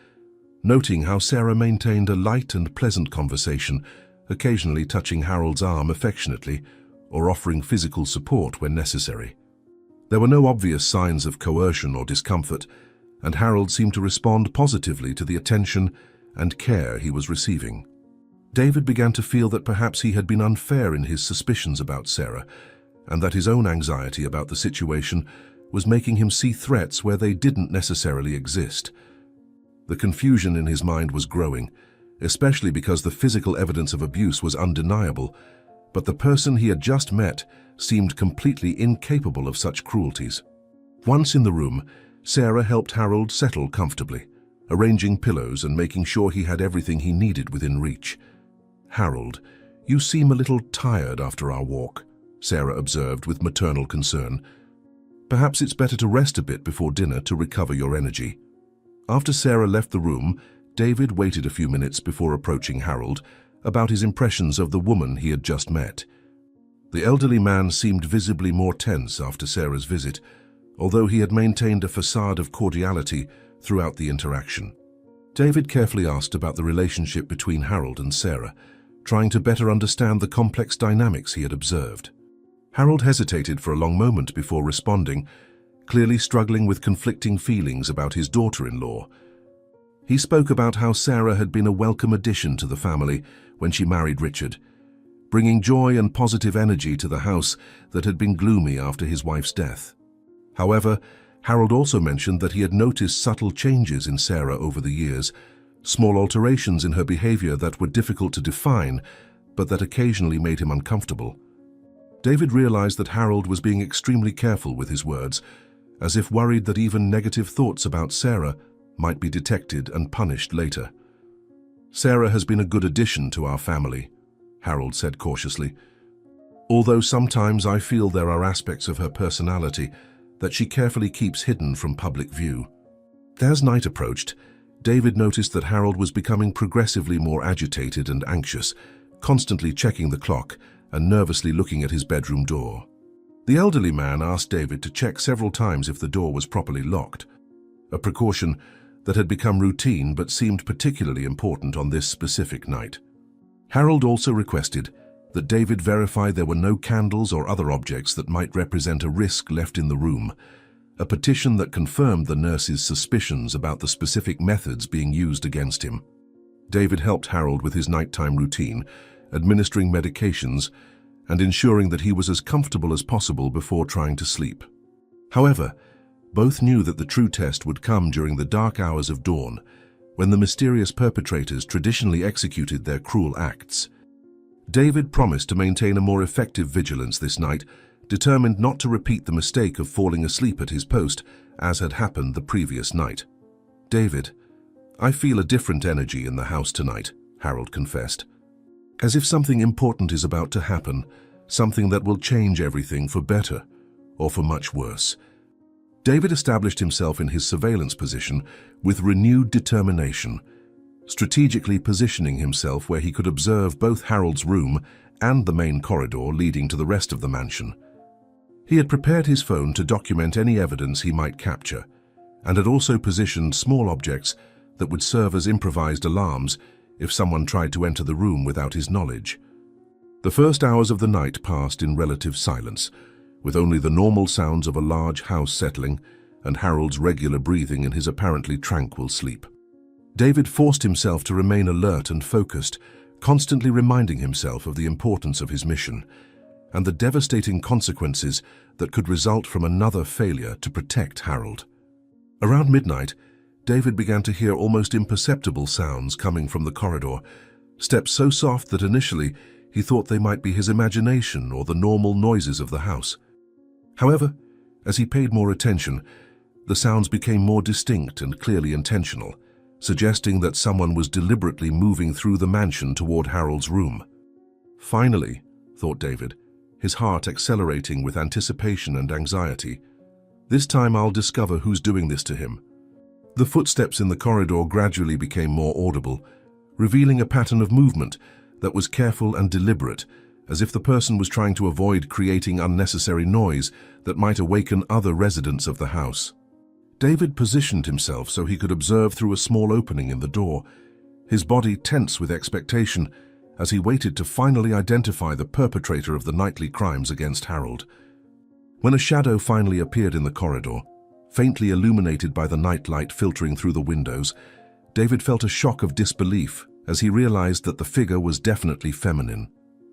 noting how Sarah maintained a light and pleasant conversation, occasionally touching Harold's arm affectionately or offering physical support when necessary. There were no obvious signs of coercion or discomfort, and Harold seemed to respond positively to the attention and care he was receiving. David began to feel that perhaps he had been unfair in his suspicions about Sarah, and that his own anxiety about the situation was making him see threats where they didn't necessarily exist. The confusion in his mind was growing, especially because the physical evidence of abuse was undeniable, but the person he had just met seemed completely incapable of such cruelties. Once in the room, Sarah helped Harold settle comfortably, arranging pillows and making sure he had everything he needed within reach. "Harold, you seem a little tired after our walk," Sarah observed with maternal concern. "Perhaps it's better to rest a bit before dinner to recover your energy." After Sarah left the room, David waited a few minutes before approaching Harold about his impressions of the woman he had just met. The elderly man seemed visibly more tense after Sarah's visit, although he had maintained a facade of cordiality throughout the interaction. David carefully asked about the relationship between Harold and Sarah, trying to better understand the complex dynamics he had observed. Harold hesitated for a long moment before responding, clearly struggling with conflicting feelings about his daughter-in-law. He spoke about how Sarah had been a welcome addition to the family when she married Richard, bringing joy and positive energy to the house that had been gloomy after his wife's death. However, Harold also mentioned that he had noticed subtle changes in Sarah over the years, small alterations in her behavior that were difficult to define, but that occasionally made him uncomfortable. David realized that Harold was being extremely careful with his words, as if worried that even negative thoughts about Sarah might be detected and punished later. "Sarah has been a good addition to our family," Harold said cautiously, "although sometimes I feel there are aspects of her personality that she carefully keeps hidden from public view." As night approached, David noticed that Harold was becoming progressively more agitated and anxious, constantly checking the clock and nervously looking at his bedroom door. The elderly man asked David to check several times if the door was properly locked, a precaution that had become routine but seemed particularly important on this specific night. Harold also requested that David verify there were no candles or other objects that might represent a risk left in the room, a petition that confirmed the nurse's suspicions about the specific methods being used against him. David helped Harold with his nighttime routine, administering medications and ensuring that he was as comfortable as possible before trying to sleep. However, both knew that the true test would come during the dark hours of dawn, when the mysterious perpetrators traditionally executed their cruel acts. David promised to maintain a more effective vigilance this night, determined not to repeat the mistake of falling asleep at his post, as had happened the previous night. "David, I feel a different energy in the house tonight," Harold confessed. "As if something important is about to happen, something that will change everything for better, or for much worse." David established himself in his surveillance position with renewed determination, strategically positioning himself where he could observe both Harold's room and the main corridor leading to the rest of the mansion. He had prepared his phone to document any evidence he might capture, and had also positioned small objects that would serve as improvised alarms if someone tried to enter the room without his knowledge. The first hours of the night passed in relative silence, with only the normal sounds of a large house settling and Harold's regular breathing in his apparently tranquil sleep. David forced himself to remain alert and focused, constantly reminding himself of the importance of his mission and the devastating consequences that could result from another failure to protect Harold. Around midnight, David began to hear almost imperceptible sounds coming from the corridor, steps so soft that initially he thought they might be his imagination or the normal noises of the house. However, as he paid more attention, the sounds became more distinct and clearly intentional, suggesting that someone was deliberately moving through the mansion toward Harold's room. "Finally," thought David, his heart accelerating with anticipation and anxiety, "this time I'll discover who's doing this to him." The footsteps in the corridor gradually became more audible, revealing a pattern of movement that was careful and deliberate, as if the person was trying to avoid creating unnecessary noise that might awaken other residents of the house. David positioned himself so he could observe through a small opening in the door, his body tense with expectation as he waited to finally identify the perpetrator of the nightly crimes against Harold. When a shadow finally appeared in the corridor, faintly illuminated by the nightlight filtering through the windows, David felt a shock of disbelief as he realized that the figure was definitely feminine,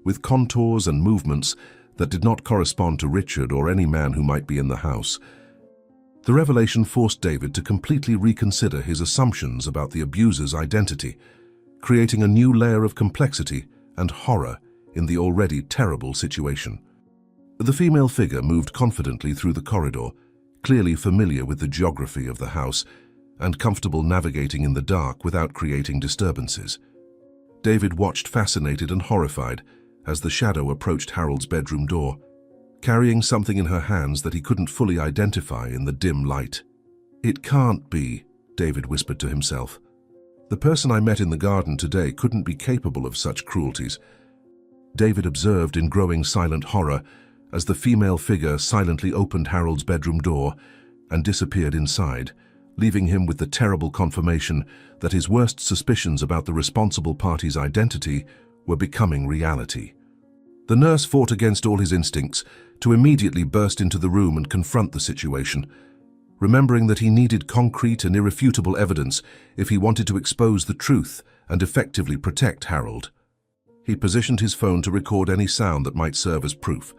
with contours and movements that did not correspond to Richard or any man who might be in the house. The revelation forced David to completely reconsider his assumptions about the abuser's identity, creating a new layer of complexity and horror in the already terrible situation. The female figure moved confidently through the corridor, clearly familiar with the geography of the house and comfortable navigating in the dark without creating disturbances. David watched fascinated and horrified as the shadow approached Harold's bedroom door, carrying something in her hands that he couldn't fully identify in the dim light. "It can't be," David whispered to himself. "The person I met in the garden today couldn't be capable of such cruelties." David observed in growing silent horror as the female figure silently opened Harold's bedroom door and disappeared inside, leaving him with the terrible confirmation that his worst suspicions about the responsible party's identity were becoming reality. The nurse fought against all his instincts to immediately burst into the room and confront the situation, remembering that he needed concrete and irrefutable evidence if he wanted to expose the truth and effectively protect Harold. He positioned his phone to record any sound that might serve as proof,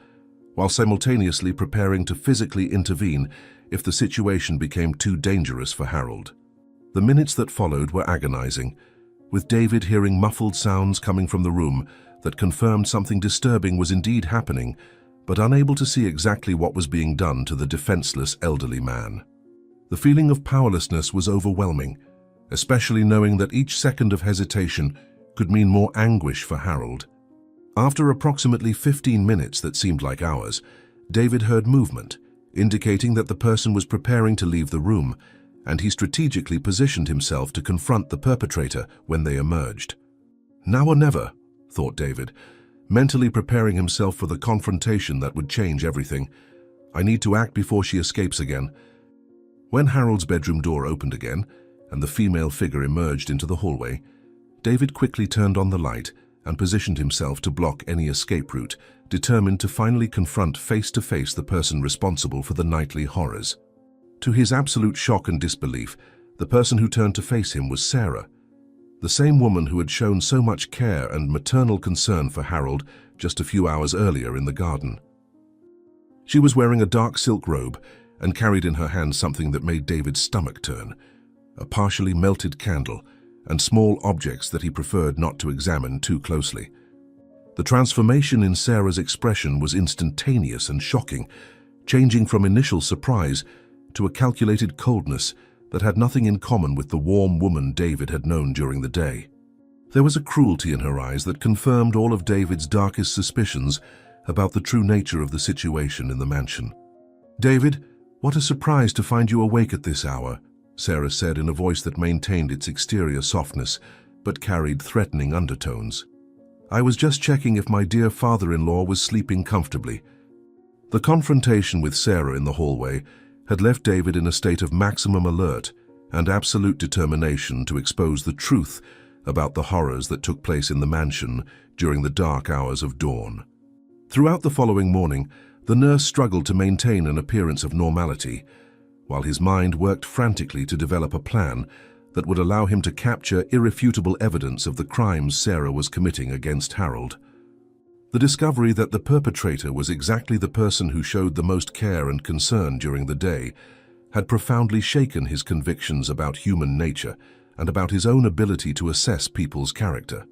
while simultaneously preparing to physically intervene if the situation became too dangerous for Harold. The minutes that followed were agonizing, with David hearing muffled sounds coming from the room that confirmed something disturbing was indeed happening, but unable to see exactly what was being done to the defenseless elderly man. The feeling of powerlessness was overwhelming, especially knowing that each second of hesitation could mean more anguish for Harold. After approximately 15 minutes that seemed like hours, David heard movement, indicating that the person was preparing to leave the room, and he strategically positioned himself to confront the perpetrator when they emerged. "Now or never," thought David, mentally preparing himself for the confrontation that would change everything. "I need to act before she escapes again." When Harold's bedroom door opened again and the female figure emerged into the hallway, David quickly turned on the light and positioned himself to block any escape route, determined to finally confront face-to-face the person responsible for the nightly horrors. To his absolute shock and disbelief, the person who turned to face him was Sarah, the same woman who had shown so much care and maternal concern for Harold just a few hours earlier in the garden. She was wearing a dark silk robe and carried in her hand something that made David's stomach turn, a partially melted candle and small objects that he preferred not to examine too closely. The transformation in Sarah's expression was instantaneous and shocking, changing from initial surprise to a calculated coldness that had nothing in common with the warm woman David had known during the day. There was a cruelty in her eyes that confirmed all of David's darkest suspicions about the true nature of the situation in the mansion. "David, what a surprise to find you awake at this hour," Sarah said in a voice that maintained its exterior softness but carried threatening undertones. "I was just checking if my dear father-in-law was sleeping comfortably." The confrontation with Sarah in the hallway had left David in a state of maximum alert and absolute determination to expose the truth about the horrors that took place in the mansion during the dark hours of dawn. Throughout the following morning, the nurse struggled to maintain an appearance of normality, while his mind worked frantically to develop a plan that would allow him to capture irrefutable evidence of the crimes Sarah was committing against Harold. The discovery that the perpetrator was exactly the person who showed the most care and concern during the day had profoundly shaken his convictions about human nature and about his own ability to assess people's character.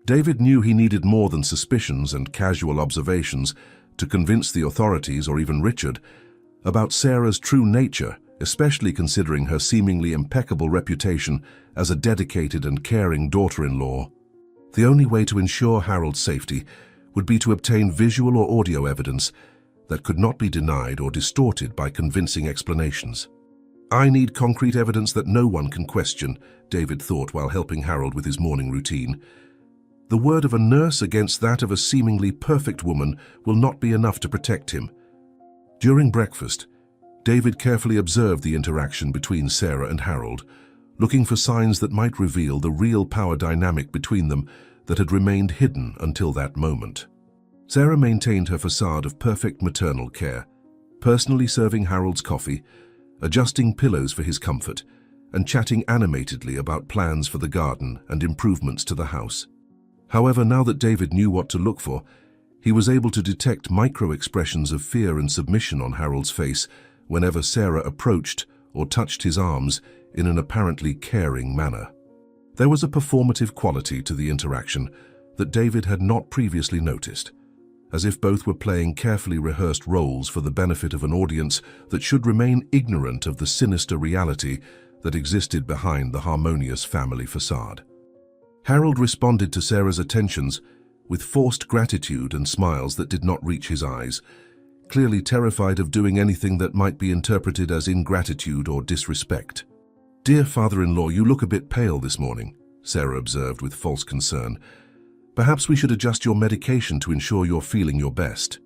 David knew he needed more than suspicions and casual observations to convince the authorities or even Richard about Sarah's true nature, especially considering her seemingly impeccable reputation as a dedicated and caring daughter-in-law. The only way to ensure Harold's safety would be to obtain visual or audio evidence that could not be denied or distorted by convincing explanations. "I need concrete evidence that no one can question," David thought while helping Harold with his morning routine. "The word of a nurse against that of a seemingly perfect woman will not be enough to protect him." During breakfast, David carefully observed the interaction between Sarah and Harold, looking for signs that might reveal the real power dynamic between them that had remained hidden until that moment. Sarah maintained her facade of perfect maternal care, personally serving Harold's coffee, adjusting pillows for his comfort, and chatting animatedly about plans for the garden and improvements to the house. However, now that David knew what to look for, he was able to detect micro-expressions of fear and submission on Harold's face whenever Sarah approached or touched his arms in an apparently caring manner. There was a performative quality to the interaction that David had not previously noticed, as if both were playing carefully rehearsed roles for the benefit of an audience that should remain ignorant of the sinister reality that existed behind the harmonious family facade. Harold responded to Sarah's attentions with forced gratitude and smiles that did not reach his eyes, clearly terrified of doing anything that might be interpreted as ingratitude or disrespect. "Dear father-in-law, you look a bit pale this morning," Sarah observed with false concern. "Perhaps we should adjust your medication to ensure you're feeling your best."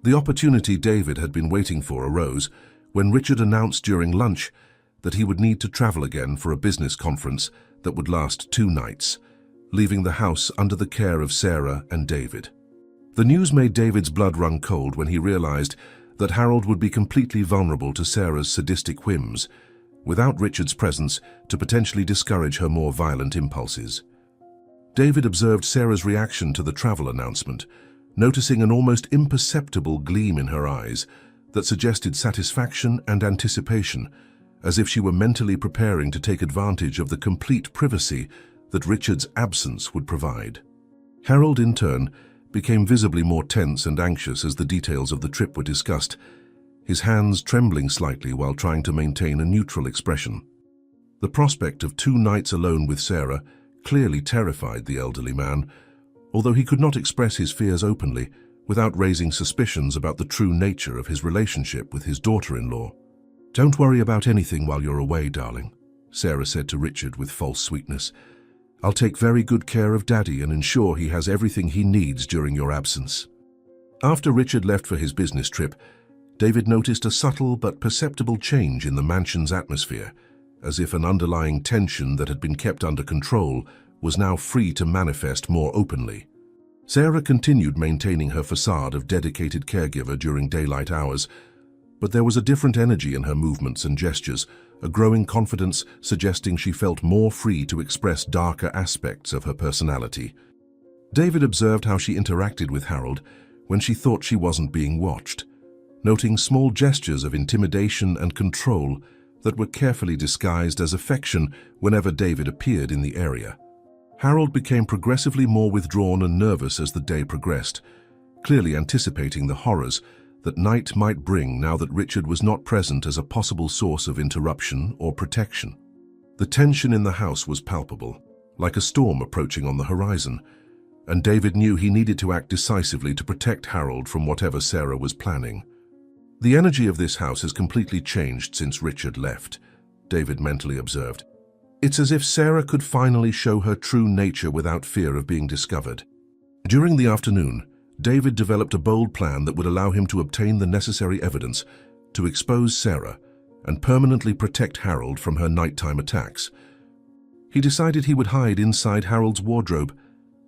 The opportunity David had been waiting for arose when Richard announced during lunch that he would need to travel again for a business conference that would last 2 nights, leaving the house under the care of Sarah and David. The news made David's blood run cold when he realized that Harold would be completely vulnerable to Sarah's sadistic whims, without Richard's presence to potentially discourage her more violent impulses. David observed Sarah's reaction to the travel announcement, noticing an almost imperceptible gleam in her eyes that suggested satisfaction and anticipation, as if she were mentally preparing to take advantage of the complete privacy that Richard's absence would provide. Harold, in turn, became visibly more tense and anxious as the details of the trip were discussed, his hands trembling slightly while trying to maintain a neutral expression. The prospect of 2 nights alone with Sarah clearly terrified the elderly man, although he could not express his fears openly without raising suspicions about the true nature of his relationship with his daughter-in-law. "Don't worry about anything while you're away, darling," Sarah said to Richard with false sweetness. "I'll take very good care of Daddy and ensure he has everything he needs during your absence." After Richard left for his business trip, David noticed a subtle but perceptible change in the mansion's atmosphere, as if an underlying tension that had been kept under control was now free to manifest more openly. Sarah continued maintaining her facade of dedicated caregiver during daylight hours, but there was a different energy in her movements and gestures, a growing confidence suggesting she felt more free to express darker aspects of her personality. David observed how she interacted with Harold when she thought she wasn't being watched, noting small gestures of intimidation and control that were carefully disguised as affection whenever David appeared in the area. Harold became progressively more withdrawn and nervous as the day progressed, clearly anticipating the horrors that night might bring now that Richard was not present as a possible source of interruption or protection. The tension in the house was palpable, like a storm approaching on the horizon, and David knew he needed to act decisively to protect Harold from whatever Sarah was planning. "The energy of this house has completely changed since Richard left," David mentally observed. "It's as if Sarah could finally show her true nature without fear of being discovered." During the afternoon, David developed a bold plan that would allow him to obtain the necessary evidence to expose Sarah and permanently protect Harold from her nighttime attacks. He decided he would hide inside Harold's wardrobe,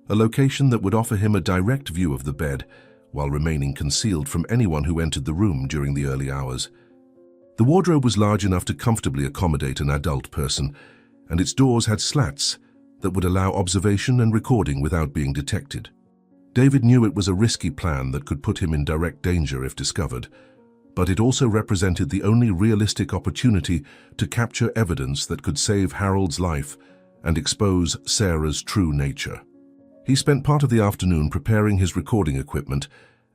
a location that would offer him a direct view of the bed while remaining concealed from anyone who entered the room during the early hours. The wardrobe was large enough to comfortably accommodate an adult person, and its doors had slats that would allow observation and recording without being detected. David knew it was a risky plan that could put him in direct danger if discovered, but it also represented the only realistic opportunity to capture evidence that could save Harold's life and expose Sarah's true nature. He spent part of the afternoon preparing his recording equipment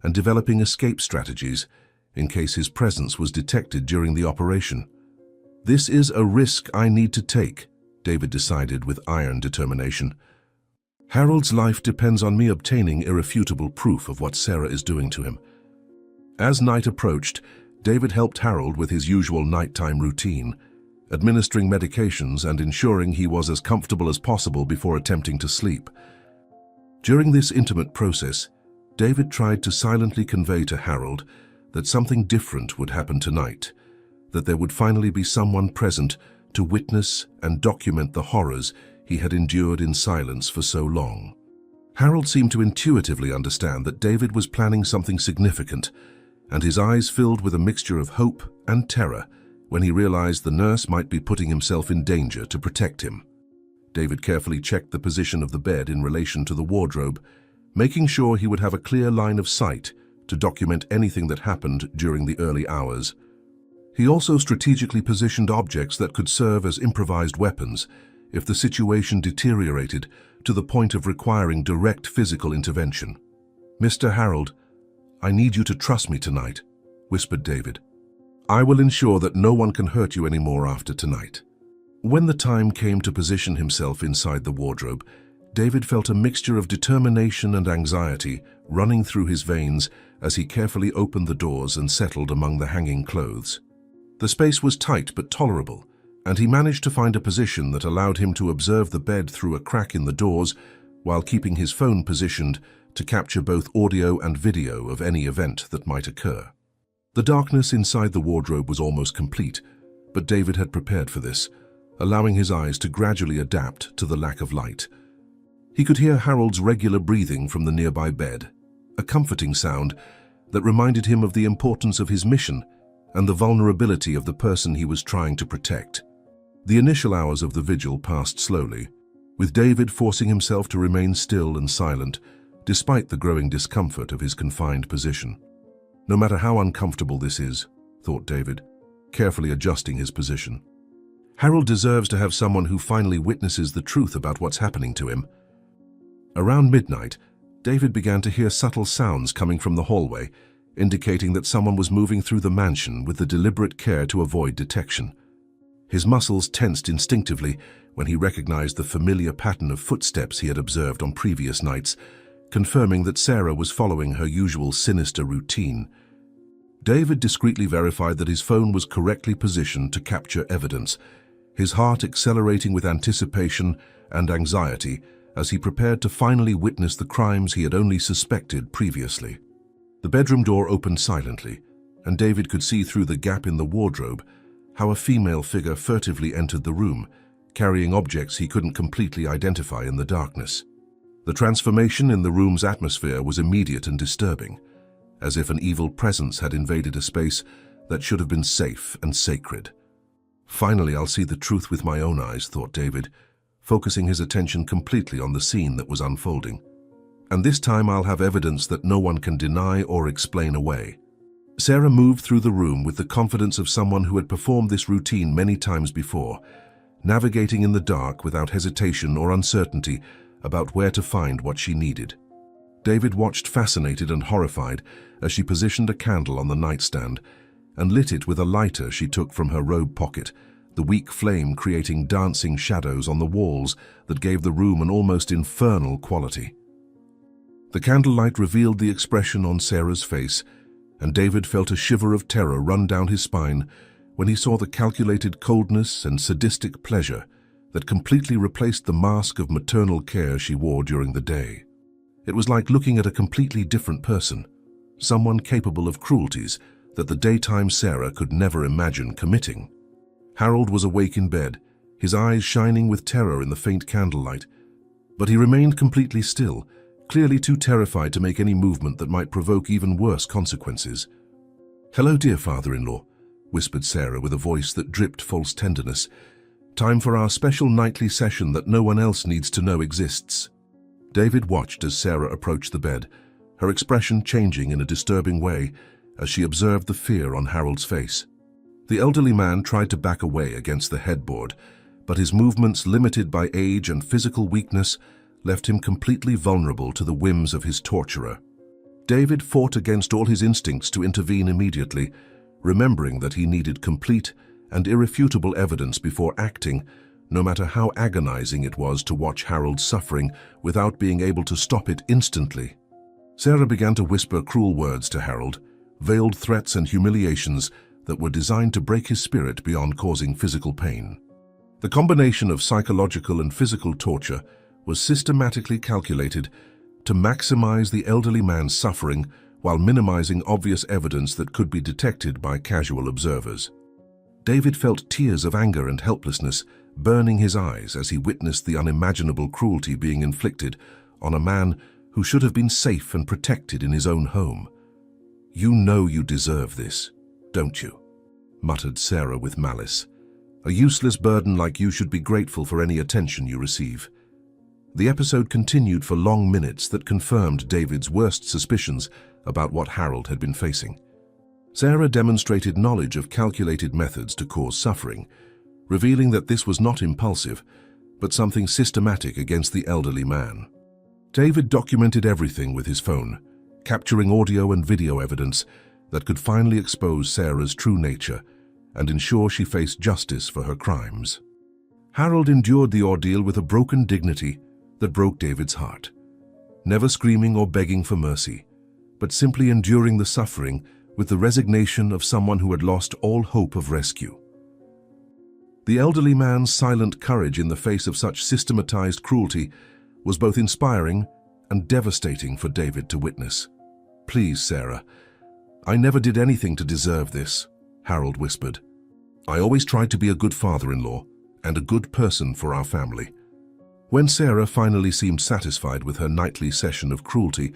and developing escape strategies in case his presence was detected during the operation. "This is a risk I need to take," David decided with iron determination. "Harold's life depends on me obtaining irrefutable proof of what Sarah is doing to him." As night approached, David helped Harold with his usual nighttime routine, administering medications and ensuring he was as comfortable as possible before attempting to sleep. During this intimate process, David tried to silently convey to Harold that something different would happen tonight, that there would finally be someone present to witness and document the horrors he had endured in silence for so long. Harold seemed to intuitively understand that David was planning something significant, and his eyes filled with a mixture of hope and terror when he realized the nurse might be putting himself in danger to protect him. David carefully checked the position of the bed in relation to the wardrobe, making sure he would have a clear line of sight to document anything that happened during the early hours. He also strategically positioned objects that could serve as improvised weapons if the situation deteriorated to the point of requiring direct physical intervention. "Mr. Harold, I need you to trust me tonight," whispered David. "I will ensure that no one can hurt you anymore after tonight." When the time came to position himself inside the wardrobe, David felt a mixture of determination and anxiety running through his veins as he carefully opened the doors and settled among the hanging clothes. The space was tight but tolerable, and he managed to find a position that allowed him to observe the bed through a crack in the doors while keeping his phone positioned to capture both audio and video of any event that might occur. The darkness inside the wardrobe was almost complete, but David had prepared for this, allowing his eyes to gradually adapt to the lack of light. He could hear Harold's regular breathing from the nearby bed, a comforting sound that reminded him of the importance of his mission and the vulnerability of the person he was trying to protect. The initial hours of the vigil passed slowly, with David forcing himself to remain still and silent despite the growing discomfort of his confined position. "No matter how uncomfortable this is," thought David, carefully adjusting his position, "Harold deserves to have someone who finally witnesses the truth about what's happening to him." Around midnight, David began to hear subtle sounds coming from the hallway, indicating that someone was moving through the mansion with the deliberate care to avoid detection. His muscles tensed instinctively when he recognized the familiar pattern of footsteps he had observed on previous nights, confirming that Sarah was following her usual sinister routine. David discreetly verified that his phone was correctly positioned to capture evidence, his heart accelerating with anticipation and anxiety as he prepared to finally witness the crimes he had only suspected previously. The bedroom door opened silently, and David could see through the gap in the wardrobe how a female figure furtively entered the room, carrying objects he couldn't completely identify in the darkness. The transformation in the room's atmosphere was immediate and disturbing, as if an evil presence had invaded a space that should have been safe and sacred. "Finally, I'll see the truth with my own eyes," thought David, focusing his attention completely on the scene that was unfolding. "And this time I'll have evidence that no one can deny or explain away." Sarah moved through the room with the confidence of someone who had performed this routine many times before, navigating in the dark without hesitation or uncertainty about where to find what she needed. David watched fascinated and horrified as she positioned a candle on the nightstand and lit it with a lighter she took from her robe pocket, the weak flame creating dancing shadows on the walls that gave the room an almost infernal quality. The candlelight revealed the expression on Sarah's face, and David felt a shiver of terror run down his spine when he saw the calculated coldness and sadistic pleasure that completely replaced the mask of maternal care she wore during the day. It was like looking at a completely different person, someone capable of cruelties that the daytime Sarah could never imagine committing. Harold was awake in bed, his eyes shining with terror in the faint candlelight, but he remained completely still, clearly too terrified to make any movement that might provoke even worse consequences. "Hello, dear father-in-law," whispered Sarah with a voice that dripped false tenderness. "Time for our special nightly session that no one else needs to know exists." David watched as Sarah approached the bed, her expression changing in a disturbing way as she observed the fear on Harold's face. The elderly man tried to back away against the headboard, but his movements, limited by age and physical weakness, left him completely vulnerable to the whims of his torturer. David fought against all his instincts to intervene immediately, remembering that he needed complete and irrefutable evidence before acting, no matter how agonizing it was to watch Harold suffering without being able to stop it instantly. Sarah began to whisper cruel words to Harold, veiled threats and humiliations that were designed to break his spirit beyond causing physical pain. The combination of psychological and physical torture was systematically calculated to maximize the elderly man's suffering while minimizing obvious evidence that could be detected by casual observers. David felt tears of anger and helplessness burning his eyes as he witnessed the unimaginable cruelty being inflicted on a man who should have been safe and protected in his own home. "You know you deserve this, don't you?" muttered Sarah with malice. "A useless burden like you should be grateful for any attention you receive." The episode continued for long minutes that confirmed David's worst suspicions about what Harold had been facing. Sarah demonstrated knowledge of calculated methods to cause suffering, revealing that this was not impulsive, but something systematic against the elderly man. David documented everything with his phone, capturing audio and video evidence that could finally expose Sarah's true nature and ensure she faced justice for her crimes. Harold endured the ordeal with a broken dignity that broke David's heart, never screaming or begging for mercy, but simply enduring the suffering with the resignation of someone who had lost all hope of rescue. The elderly man's silent courage in the face of such systematized cruelty was both inspiring and devastating for David to witness. "Please, Sarah, I never did anything to deserve this," Harold whispered. "I always tried to be a good father-in-law and a good person for our family." When Sarah finally seemed satisfied with her nightly session of cruelty,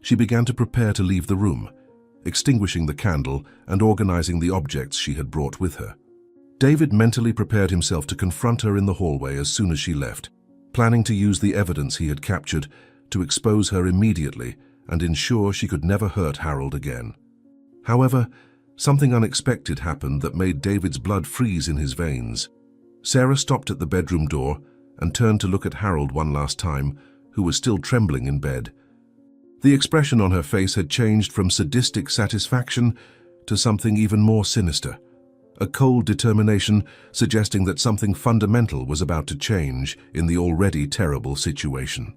she began to prepare to leave the room, extinguishing the candle and organizing the objects she had brought with her. David mentally prepared himself to confront her in the hallway as soon as she left, planning to use the evidence he had captured to expose her immediately and ensure she could never hurt Harold again. However, something unexpected happened that made David's blood freeze in his veins. Sarah stopped at the bedroom door and turned to look at Harold one last time, who was still trembling in bed. The expression on her face had changed from sadistic satisfaction to something even more sinister, a cold determination suggesting that something fundamental was about to change in the already terrible situation.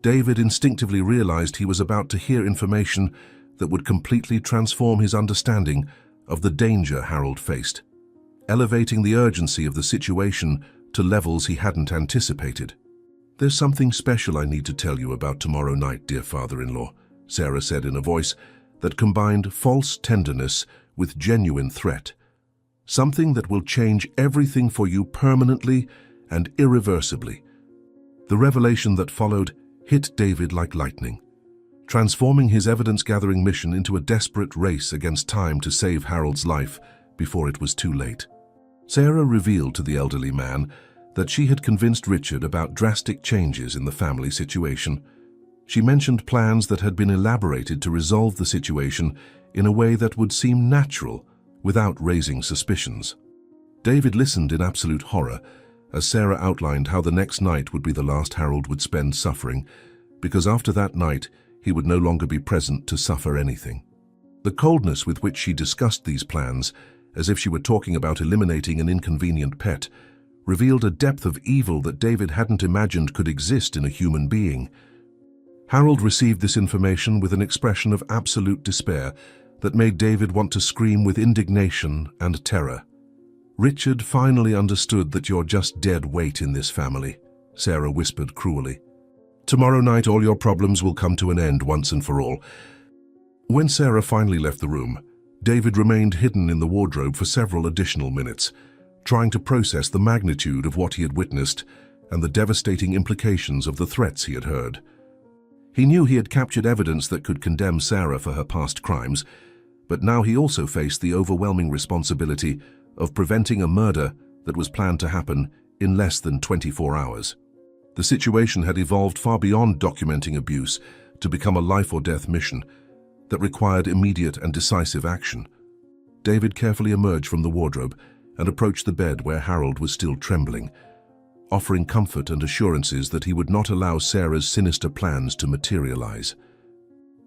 David instinctively realized he was about to hear information that would completely transform his understanding of the danger Harold faced, elevating the urgency of the situation to levels he hadn't anticipated. "There's something special I need to tell you about tomorrow night, dear father-in-law," Sarah said in a voice that combined false tenderness with genuine threat. "Something that will change everything for you permanently and irreversibly." The revelation that followed hit David like lightning, transforming his evidence-gathering mission into a desperate race against time to save Harold's life before it was too late. Sarah revealed to the elderly man that she had convinced Richard about drastic changes in the family situation. She mentioned plans that had been elaborated to resolve the situation in a way that would seem natural without raising suspicions. David listened in absolute horror as Sarah outlined how the next night would be the last Harold would spend suffering, because after that night he would no longer be present to suffer anything. The coldness with which she discussed these plans, as if she were talking about eliminating an inconvenient pet, revealed a depth of evil that David hadn't imagined could exist in a human being. Harold received this information with an expression of absolute despair that made David want to scream with indignation and terror. "Richard finally understood that you're just dead weight in this family," Sarah whispered cruelly. "Tomorrow night all your problems will come to an end once and for all." When Sarah finally left the room, David remained hidden in the wardrobe for several additional minutes, trying to process the magnitude of what he had witnessed and the devastating implications of the threats he had heard. He knew he had captured evidence that could condemn Sarah for her past crimes, but now he also faced the overwhelming responsibility of preventing a murder that was planned to happen in less than 24 hours. The situation had evolved far beyond documenting abuse to become a life-or-death mission that required immediate and decisive action. David carefully emerged from the wardrobe and approached the bed where Harold was still trembling, offering comfort and assurances that he would not allow Sarah's sinister plans to materialize.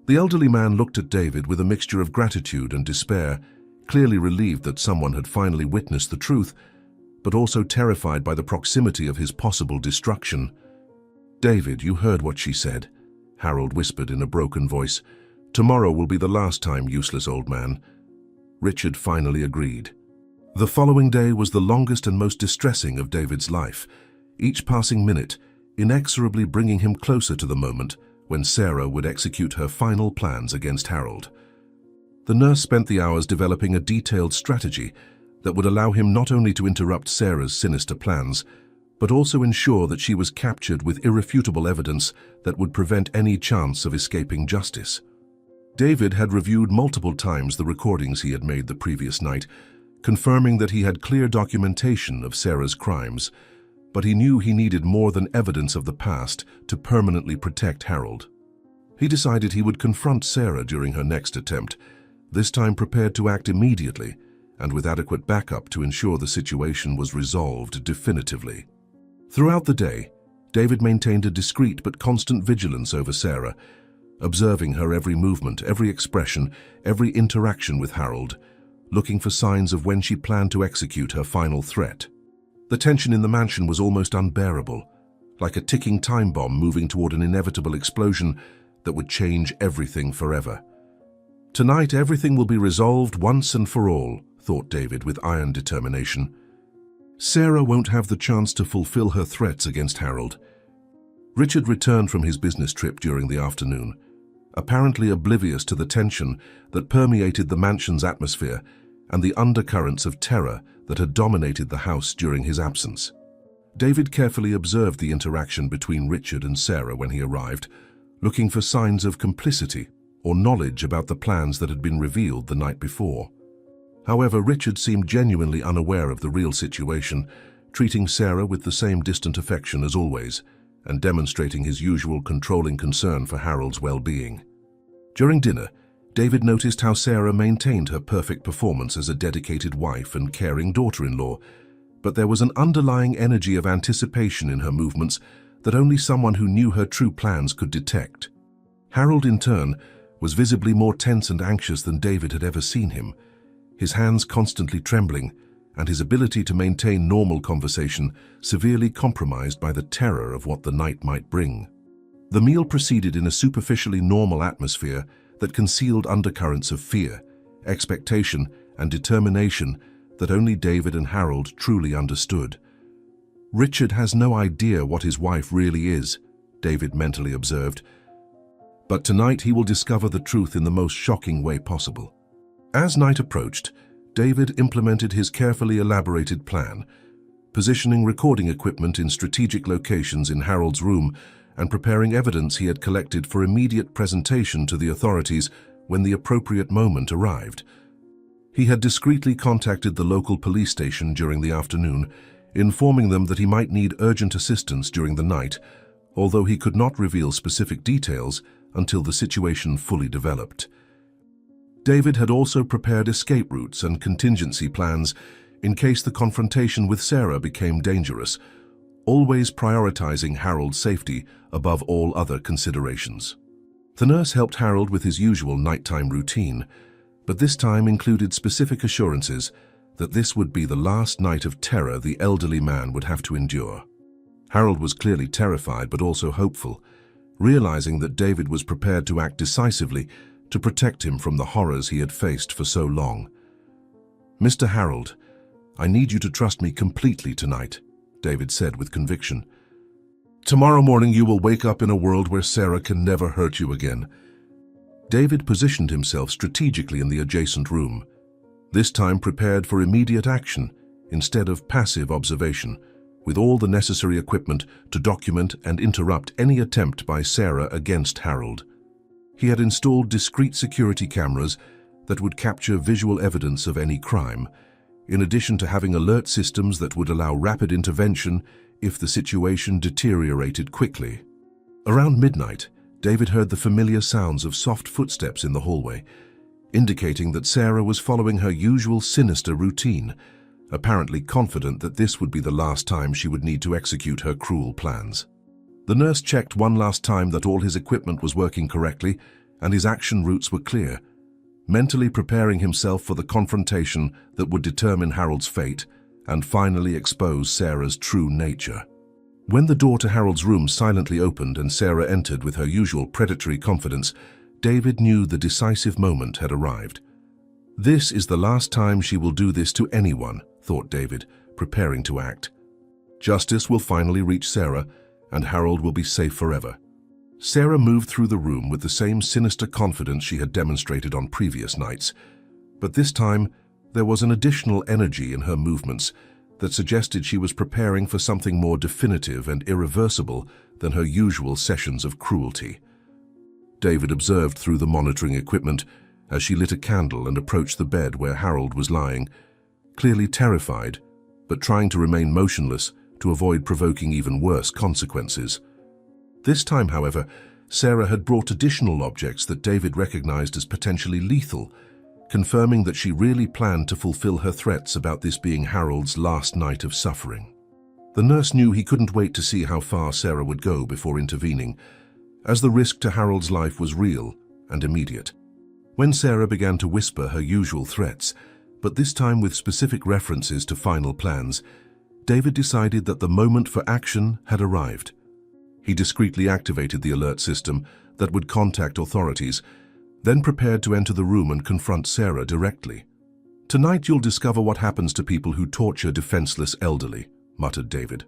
The elderly man looked at David with a mixture of gratitude and despair, clearly relieved that someone had finally witnessed the truth, but also terrified by the proximity of his possible destruction. "David, you heard what she said," Harold whispered in a broken voice. "Tomorrow will be the last time, useless old man." Richard finally agreed. The following day was the longest and most distressing of David's life, each passing minute inexorably bringing him closer to the moment when Sarah would execute her final plans against Harold. The nurse spent the hours developing a detailed strategy that would allow him not only to interrupt Sarah's sinister plans, but also ensure that she was captured with irrefutable evidence that would prevent any chance of escaping justice. David had reviewed multiple times the recordings he had made the previous night, confirming that he had clear documentation of Sarah's crimes, but he knew he needed more than evidence of the past to permanently protect Harold. He decided he would confront Sarah during her next attempt, this time prepared to act immediately and with adequate backup to ensure the situation was resolved definitively. Throughout the day, David maintained a discreet but constant vigilance over Sarah, observing her every movement, every expression, every interaction with Harold, looking for signs of when she planned to execute her final threat. The tension in the mansion was almost unbearable, like a ticking time bomb moving toward an inevitable explosion that would change everything forever. Tonight, everything will be resolved once and for all, thought David with iron determination. Sarah won't have the chance to fulfill her threats against Harold. Richard returned from his business trip during the afternoon, apparently oblivious to the tension that permeated the mansion's atmosphere and the undercurrents of terror that had dominated the house during his absence. David carefully observed the interaction between Richard and Sarah when he arrived, looking for signs of complicity or knowledge about the plans that had been revealed the night before. However, Richard seemed genuinely unaware of the real situation, treating Sarah with the same distant affection as always, and demonstrating his usual controlling concern for Harold's well-being. During dinner, David noticed how Sarah maintained her perfect performance as a dedicated wife and caring daughter-in-law, but there was an underlying energy of anticipation in her movements that only someone who knew her true plans could detect. Harold, in turn, was visibly more tense and anxious than David had ever seen him, his hands constantly trembling, and his ability to maintain normal conversation severely compromised by the terror of what the night might bring. The meal proceeded in a superficially normal atmosphere that concealed undercurrents of fear, expectation, and determination that only David and Harold truly understood. Richard has no idea what his wife really is, David mentally observed, but tonight he will discover the truth in the most shocking way possible. As night approached, David implemented his carefully elaborated plan, positioning recording equipment in strategic locations in Harold's room and preparing evidence he had collected for immediate presentation to the authorities when the appropriate moment arrived. He had discreetly contacted the local police station during the afternoon, informing them that he might need urgent assistance during the night, although he could not reveal specific details until the situation fully developed. David had also prepared escape routes and contingency plans in case the confrontation with Sarah became dangerous, always prioritizing Harold's safety above all other considerations. The nurse helped Harold with his usual nighttime routine, but this time included specific assurances that this would be the last night of terror the elderly man would have to endure. Harold was clearly terrified but also hopeful, realizing that David was prepared to act decisively to protect him from the horrors he had faced for so long. "Mr. Harold, I need you to trust me completely tonight," David said with conviction. "Tomorrow morning you will wake up in a world where Sarah can never hurt you again." David positioned himself strategically in the adjacent room, this time prepared for immediate action instead of passive observation, with all the necessary equipment to document and interrupt any attempt by Sarah against Harold. He had installed discreet security cameras that would capture visual evidence of any crime, in addition to having alert systems that would allow rapid intervention if the situation deteriorated quickly. Around midnight, David heard the familiar sounds of soft footsteps in the hallway, indicating that Sarah was following her usual sinister routine, apparently confident that this would be the last time she would need to execute her cruel plans. The nurse checked one last time that all his equipment was working correctly and his action routes were clear, mentally preparing himself for the confrontation that would determine Harold's fate and finally expose Sarah's true nature. When the door to Harold's room silently opened and Sarah entered with her usual predatory confidence, David knew the decisive moment had arrived. "This is the last time she will do this to anyone," thought David, preparing to act. "Justice will finally reach Sarah, and Harold will be safe forever." Sarah moved through the room with the same sinister confidence she had demonstrated on previous nights, but this time there was an additional energy in her movements that suggested she was preparing for something more definitive and irreversible than her usual sessions of cruelty. David observed through the monitoring equipment as she lit a candle and approached the bed where Harold was lying, clearly terrified, but trying to remain motionless to avoid provoking even worse consequences. This time, however, Sarah had brought additional objects that David recognized as potentially lethal, confirming that she really planned to fulfill her threats about this being Harold's last night of suffering. The nurse knew he couldn't wait to see how far Sarah would go before intervening, as the risk to Harold's life was real and immediate. When Sarah began to whisper her usual threats, but this time with specific references to final plans, David decided that the moment for action had arrived. He discreetly activated the alert system that would contact authorities, then prepared to enter the room and confront Sarah directly. "Tonight you'll discover what happens to people who torture defenseless elderly," muttered David.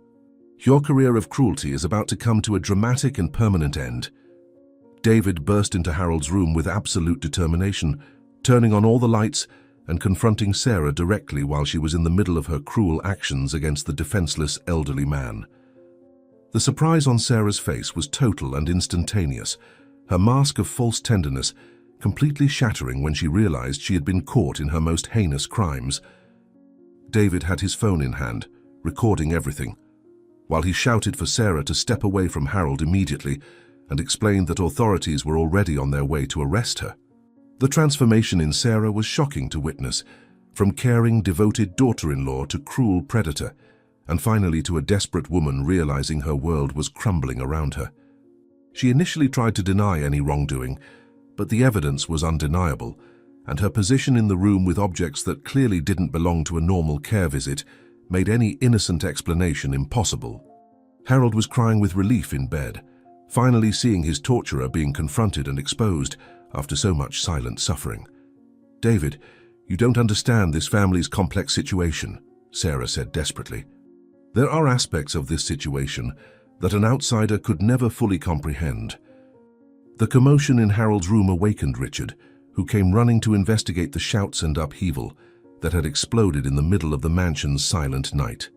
"Your career of cruelty is about to come to a dramatic and permanent end." David burst into Harold's room with absolute determination, turning on all the lights and confronting Sarah directly while she was in the middle of her cruel actions against the defenseless elderly man. The surprise on Sarah's face was total and instantaneous, her mask of false tenderness completely shattering when she realized she had been caught in her most heinous crimes. David had his phone in hand, recording everything, while he shouted for Sarah to step away from Harold immediately and explained that authorities were already on their way to arrest her. The transformation in Sarah was shocking to witness, from caring, devoted daughter-in-law to cruel predator, and finally to a desperate woman realizing her world was crumbling around her. She initially tried to deny any wrongdoing, but the evidence was undeniable, and her position in the room with objects that clearly didn't belong to a normal care visit made any innocent explanation impossible. Harold was crying with relief in bed, finally seeing his torturer being confronted and exposed after so much silent suffering. "David, you don't understand this family's complex situation," Sarah said desperately. "There are aspects of this situation that an outsider could never fully comprehend." The commotion in Harold's room awakened Richard, who came running to investigate the shouts and upheaval that had exploded in the middle of the mansion's silent night.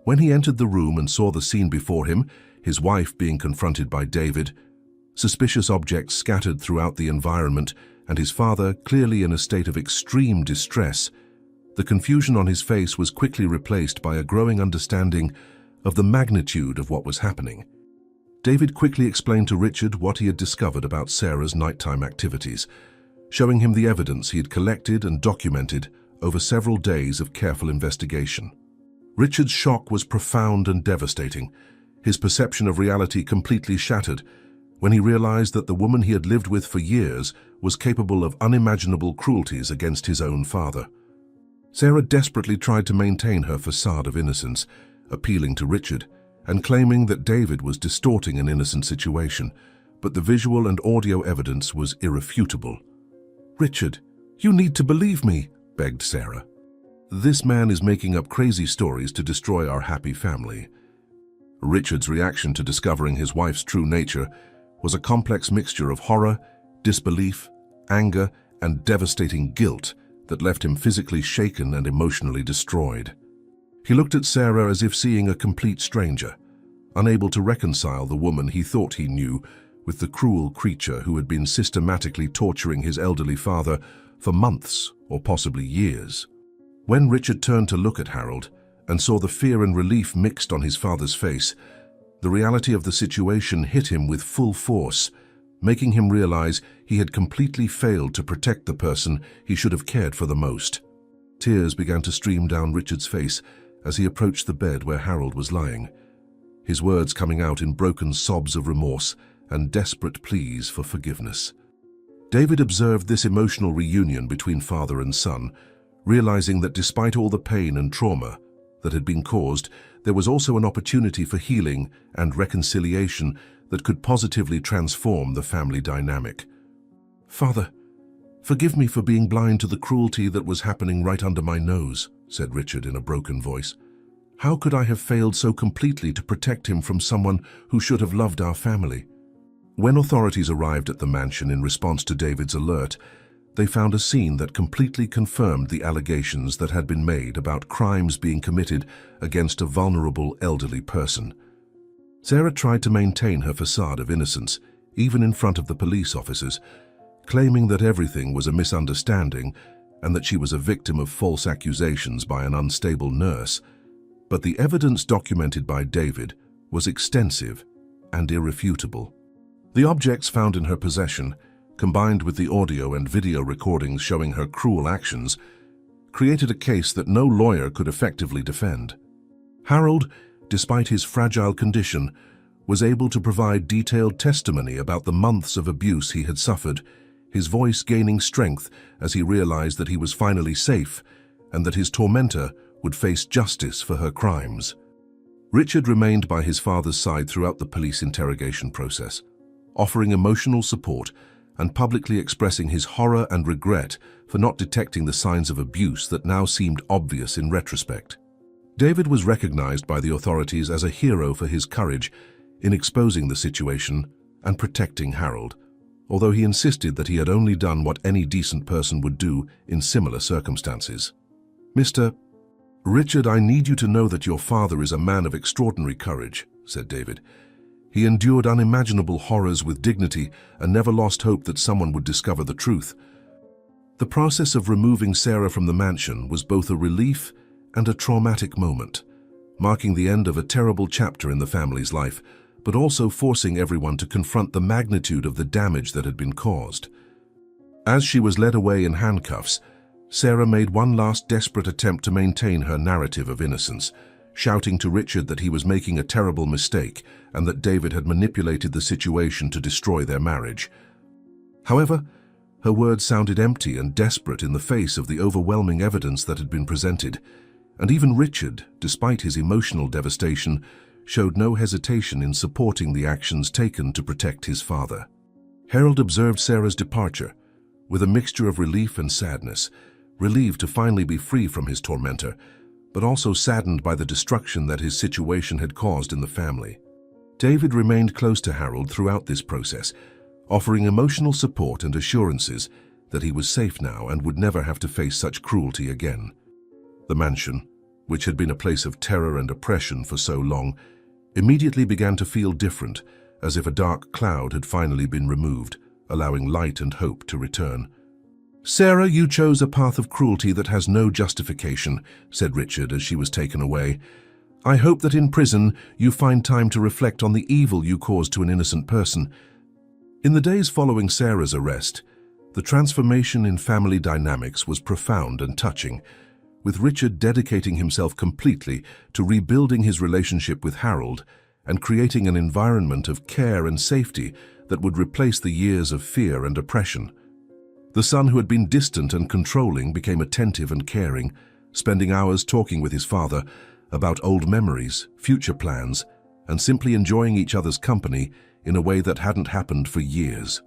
When he entered the room and saw the scene before him, his wife being confronted by David, suspicious objects scattered throughout the environment, and his father clearly in a state of extreme distress, the confusion on his face was quickly replaced by a growing understanding of the magnitude of what was happening. David quickly explained to Richard what he had discovered about Sarah's nighttime activities, showing him the evidence he had collected and documented over several days of careful investigation. Richard's shock was profound and devastating, his perception of reality completely shattered when he realized that the woman he had lived with for years was capable of unimaginable cruelties against his own father. Sarah desperately tried to maintain her facade of innocence, appealing to Richard and claiming that David was distorting an innocent situation, but the visual and audio evidence was irrefutable. "Richard, you need to believe me," begged Sarah. "This man is making up crazy stories to destroy our happy family." Richard's reaction to discovering his wife's true nature was a complex mixture of horror, disbelief, anger, and devastating guilt that left him physically shaken and emotionally destroyed. He looked at Sarah as if seeing a complete stranger, unable to reconcile the woman he thought he knew with the cruel creature who had been systematically torturing his elderly father for months or possibly years. When Richard turned to look at Harold and saw the fear and relief mixed on his father's face, the reality of the situation hit him with full force, making him realize he had completely failed to protect the person he should have cared for the most. Tears began to stream down Richard's face as he approached the bed where Harold was lying, his words coming out in broken sobs of remorse and desperate pleas for forgiveness. David observed this emotional reunion between father and son, realizing that despite all the pain and trauma that had been caused, there was also an opportunity for healing and reconciliation that could positively transform the family dynamic. "Father, forgive me for being blind to the cruelty that was happening right under my nose," said Richard in a broken voice. "How could I have failed so completely to protect him from someone who should have loved our family?" When authorities arrived at the mansion in response to David's alert, they found a scene that completely confirmed the allegations that had been made about crimes being committed against a vulnerable elderly person. Sarah tried to maintain her facade of innocence, even in front of the police officers, claiming that everything was a misunderstanding and that she was a victim of false accusations by an unstable nurse. But the evidence documented by David was extensive and irrefutable. The objects found in her possession, combined with the audio and video recordings showing her cruel actions, created a case that no lawyer could effectively defend. Harold, despite his fragile condition, was able to provide detailed testimony about the months of abuse he had suffered, his voice gaining strength as he realized that he was finally safe and that his tormentor would face justice for her crimes. Richard remained by his father's side throughout the police interrogation process, offering emotional support and publicly expressing his horror and regret for not detecting the signs of abuse that now seemed obvious in retrospect. David was recognized by the authorities as a hero for his courage in exposing the situation and protecting Harold, although he insisted that he had only done what any decent person would do in similar circumstances. "Mr. Richard, I need you to know that your father is a man of extraordinary courage," said David. "He endured unimaginable horrors with dignity and never lost hope that someone would discover the truth." The process of removing Sarah from the mansion was both a relief and a traumatic moment, marking the end of a terrible chapter in the family's life, but also forcing everyone to confront the magnitude of the damage that had been caused. As she was led away in handcuffs, Sarah made one last desperate attempt to maintain her narrative of innocence, shouting to Richard that he was making a terrible mistake and that David had manipulated the situation to destroy their marriage. However, her words sounded empty and desperate in the face of the overwhelming evidence that had been presented, and even Richard, despite his emotional devastation, showed no hesitation in supporting the actions taken to protect his father. Harold observed Sarah's departure with a mixture of relief and sadness, relieved to finally be free from his tormentor, but also saddened by the destruction that his situation had caused in the family. David remained close to Harold throughout this process, offering emotional support and assurances that he was safe now and would never have to face such cruelty again. The mansion, which had been a place of terror and oppression for so long, immediately began to feel different, as if a dark cloud had finally been removed, allowing light and hope to return. "Sarah, you chose a path of cruelty that has no justification," said Richard as she was taken away. "I hope that in prison you find time to reflect on the evil you caused to an innocent person." In the days following Sarah's arrest, the transformation in family dynamics was profound and touching, with Richard dedicating himself completely to rebuilding his relationship with Harold and creating an environment of care and safety that would replace the years of fear and oppression. The son who had been distant and controlling became attentive and caring, spending hours talking with his father about old memories, future plans, and simply enjoying each other's company in a way that hadn't happened for years.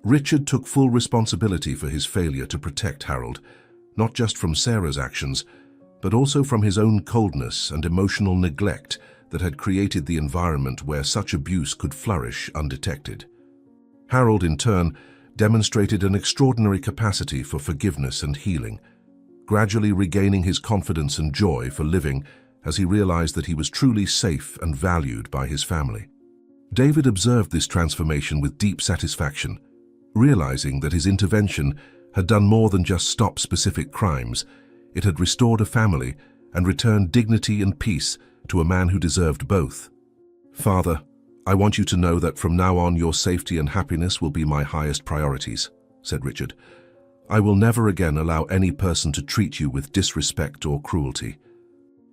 Richard took full responsibility for his failure to protect Harold, not just from Sarah's actions, but also from his own coldness and emotional neglect that had created the environment where such abuse could flourish undetected. Harold, in turn, demonstrated an extraordinary capacity for forgiveness and healing, gradually regaining his confidence and joy for living as he realized that he was truly safe and valued by his family. David observed this transformation with deep satisfaction, realizing that his intervention had done more than just stop specific crimes. It had restored a family and returned dignity and peace to a man who deserved both. "Father, I want you to know that from now on your safety and happiness will be my highest priorities," said Richard. "I will never again allow any person to treat you with disrespect or cruelty."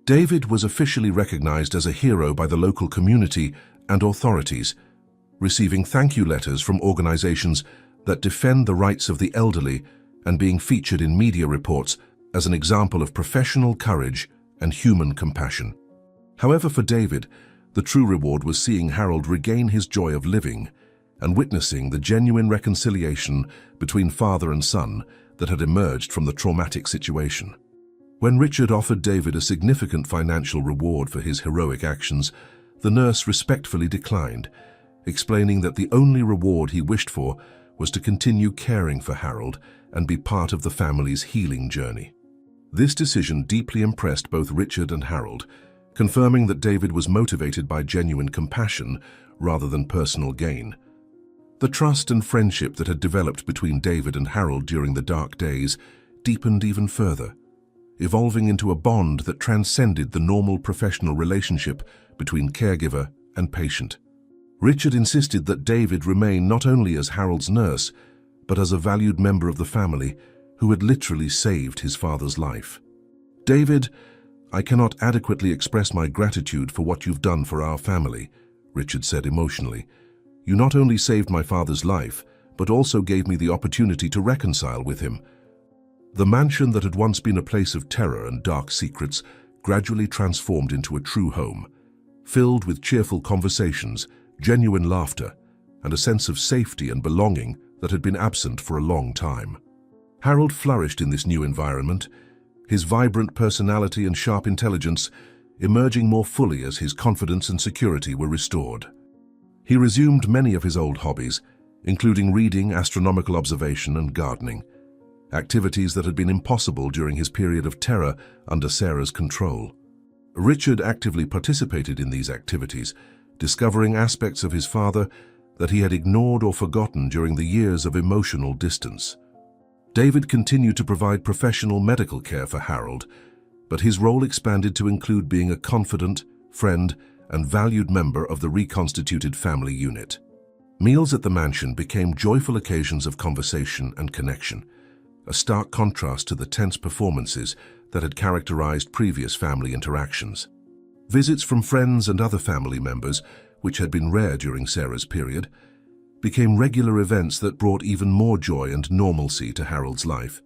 David was officially recognized as a hero by the local community and authorities, receiving thank you letters from organizations that defend the rights of the elderly and being featured in media reports as an example of professional courage and human compassion. However, for David, the true reward was seeing Harold regain his joy of living and witnessing the genuine reconciliation between father and son that had emerged from the traumatic situation. When Richard offered David a significant financial reward for his heroic actions, the nurse respectfully declined, explaining that the only reward he wished for was to continue caring for Harold and be part of the family's healing journey. This decision deeply impressed both Richard and Harold, confirming that David was motivated by genuine compassion rather than personal gain. The trust and friendship that had developed between David and Harold during the dark days deepened even further, evolving into a bond that transcended the normal professional relationship between caregiver and patient. Richard insisted that David remain not only as Harold's nurse, but as a valued member of the family who had literally saved his father's life. "David, I cannot adequately express my gratitude for what you've done for our family," Richard said emotionally. "You not only saved my father's life, but also gave me the opportunity to reconcile with him." The mansion that had once been a place of terror and dark secrets gradually transformed into a true home, filled with cheerful conversations, genuine laughter, and a sense of safety and belonging that had been absent for a long time. Harold flourished in this new environment, his vibrant personality and sharp intelligence emerging more fully as his confidence and security were restored. He resumed many of his old hobbies, including reading, astronomical observation, and gardening, activities that had been impossible during his period of terror under Sarah's control. Richard actively participated in these activities, discovering aspects of his father that he had ignored or forgotten during the years of emotional distance. David continued to provide professional medical care for Harold, but his role expanded to include being a confidant, friend, and valued member of the reconstituted family unit. Meals at the mansion became joyful occasions of conversation and connection, a stark contrast to the tense performances that had characterized previous family interactions. Visits from friends and other family members, which had been rare during Sarah's period, became regular events that brought even more joy and normalcy to Harold's life.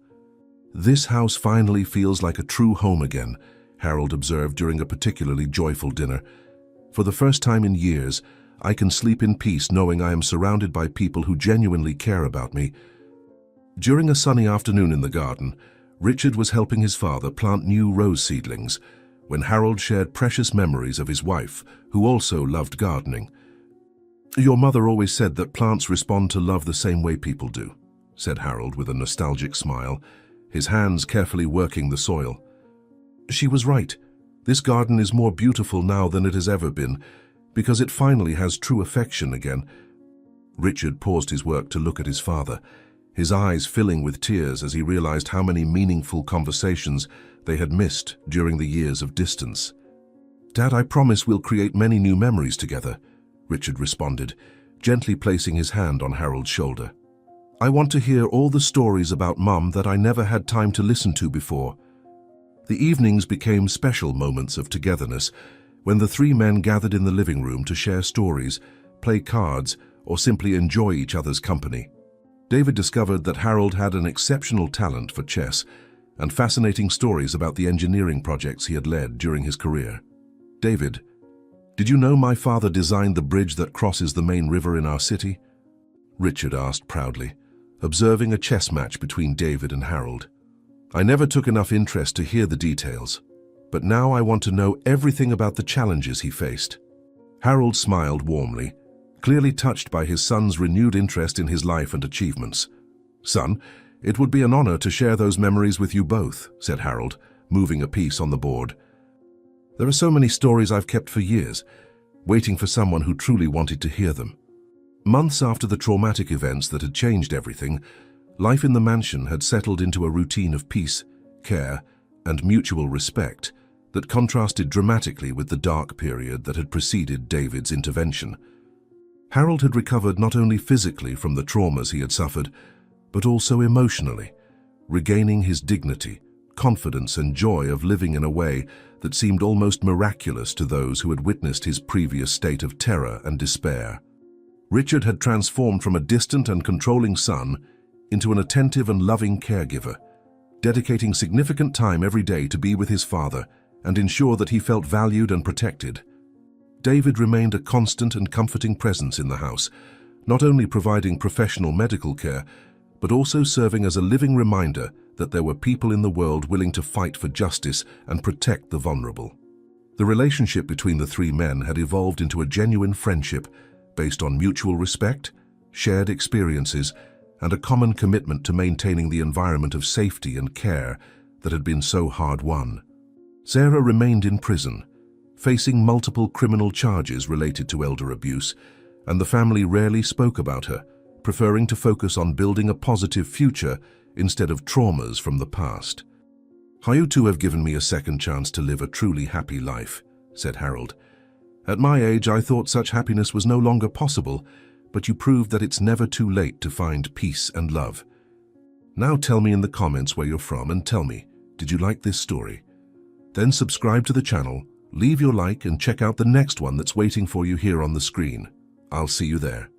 "This house finally feels like a true home again," Harold observed during a particularly joyful dinner. "For the first time in years, I can sleep in peace knowing I am surrounded by people who genuinely care about me." During a sunny afternoon in the garden, Richard was helping his father plant new rose seedlings when Harold shared precious memories of his wife, who also loved gardening. "Your mother always said that plants respond to love the same way people do," said Harold with a nostalgic smile, his hands carefully working the soil. "She was right. This garden is more beautiful now than it has ever been, because it finally has true affection again." Richard paused his work to look at his father, his eyes filling with tears as he realized how many meaningful conversations they had missed during the years of distance. "Dad, I promise we'll create many new memories together," Richard responded, gently placing his hand on Harold's shoulder. "I want to hear all the stories about Mum that I never had time to listen to before." The evenings became special moments of togetherness when the three men gathered in the living room to share stories, play cards, or simply enjoy each other's company. David discovered that Harold had an exceptional talent for chess and fascinating stories about the engineering projects he had led during his career. "David, did you know my father designed the bridge that crosses the main river in our city?" Richard asked proudly, observing a chess match between David and Harold. "I never took enough interest to hear the details, but now I want to know everything about the challenges he faced." Harold smiled warmly, clearly touched by his son's renewed interest in his life and achievements. "Son, it would be an honor to share those memories with you both," said Harold, moving a piece on the board. "There are so many stories I've kept for years, waiting for someone who truly wanted to hear them." Months after the traumatic events that had changed everything, life in the mansion had settled into a routine of peace, care, and mutual respect that contrasted dramatically with the dark period that had preceded David's intervention. Harold had recovered not only physically from the traumas he had suffered, but also emotionally, regaining his dignity, confidence, and joy of living in a way that seemed almost miraculous to those who had witnessed his previous state of terror and despair. Richard had transformed from a distant and controlling son into an attentive and loving caregiver, dedicating significant time every day to be with his father and ensure that he felt valued and protected. David remained a constant and comforting presence in the house, not only providing professional medical care, but also serving as a living reminder that there were people in the world willing to fight for justice and protect the vulnerable. The relationship between the three men had evolved into a genuine friendship based on mutual respect, shared experiences, and a common commitment to maintaining the environment of safety and care that had been so hard-won. Sarah remained in prison, facing multiple criminal charges related to elder abuse, and the family rarely spoke about her, preferring to focus on building a positive future instead of traumas from the past. "You two have given me a second chance to live a truly happy life," said Harold. "At my age, I thought such happiness was no longer possible, but you proved that it's never too late to find peace and love. Now tell me in the comments where you're from and tell me, did you like this story? Then subscribe to the channel, leave your like and check out the next one that's waiting for you here on the screen. I'll see you there."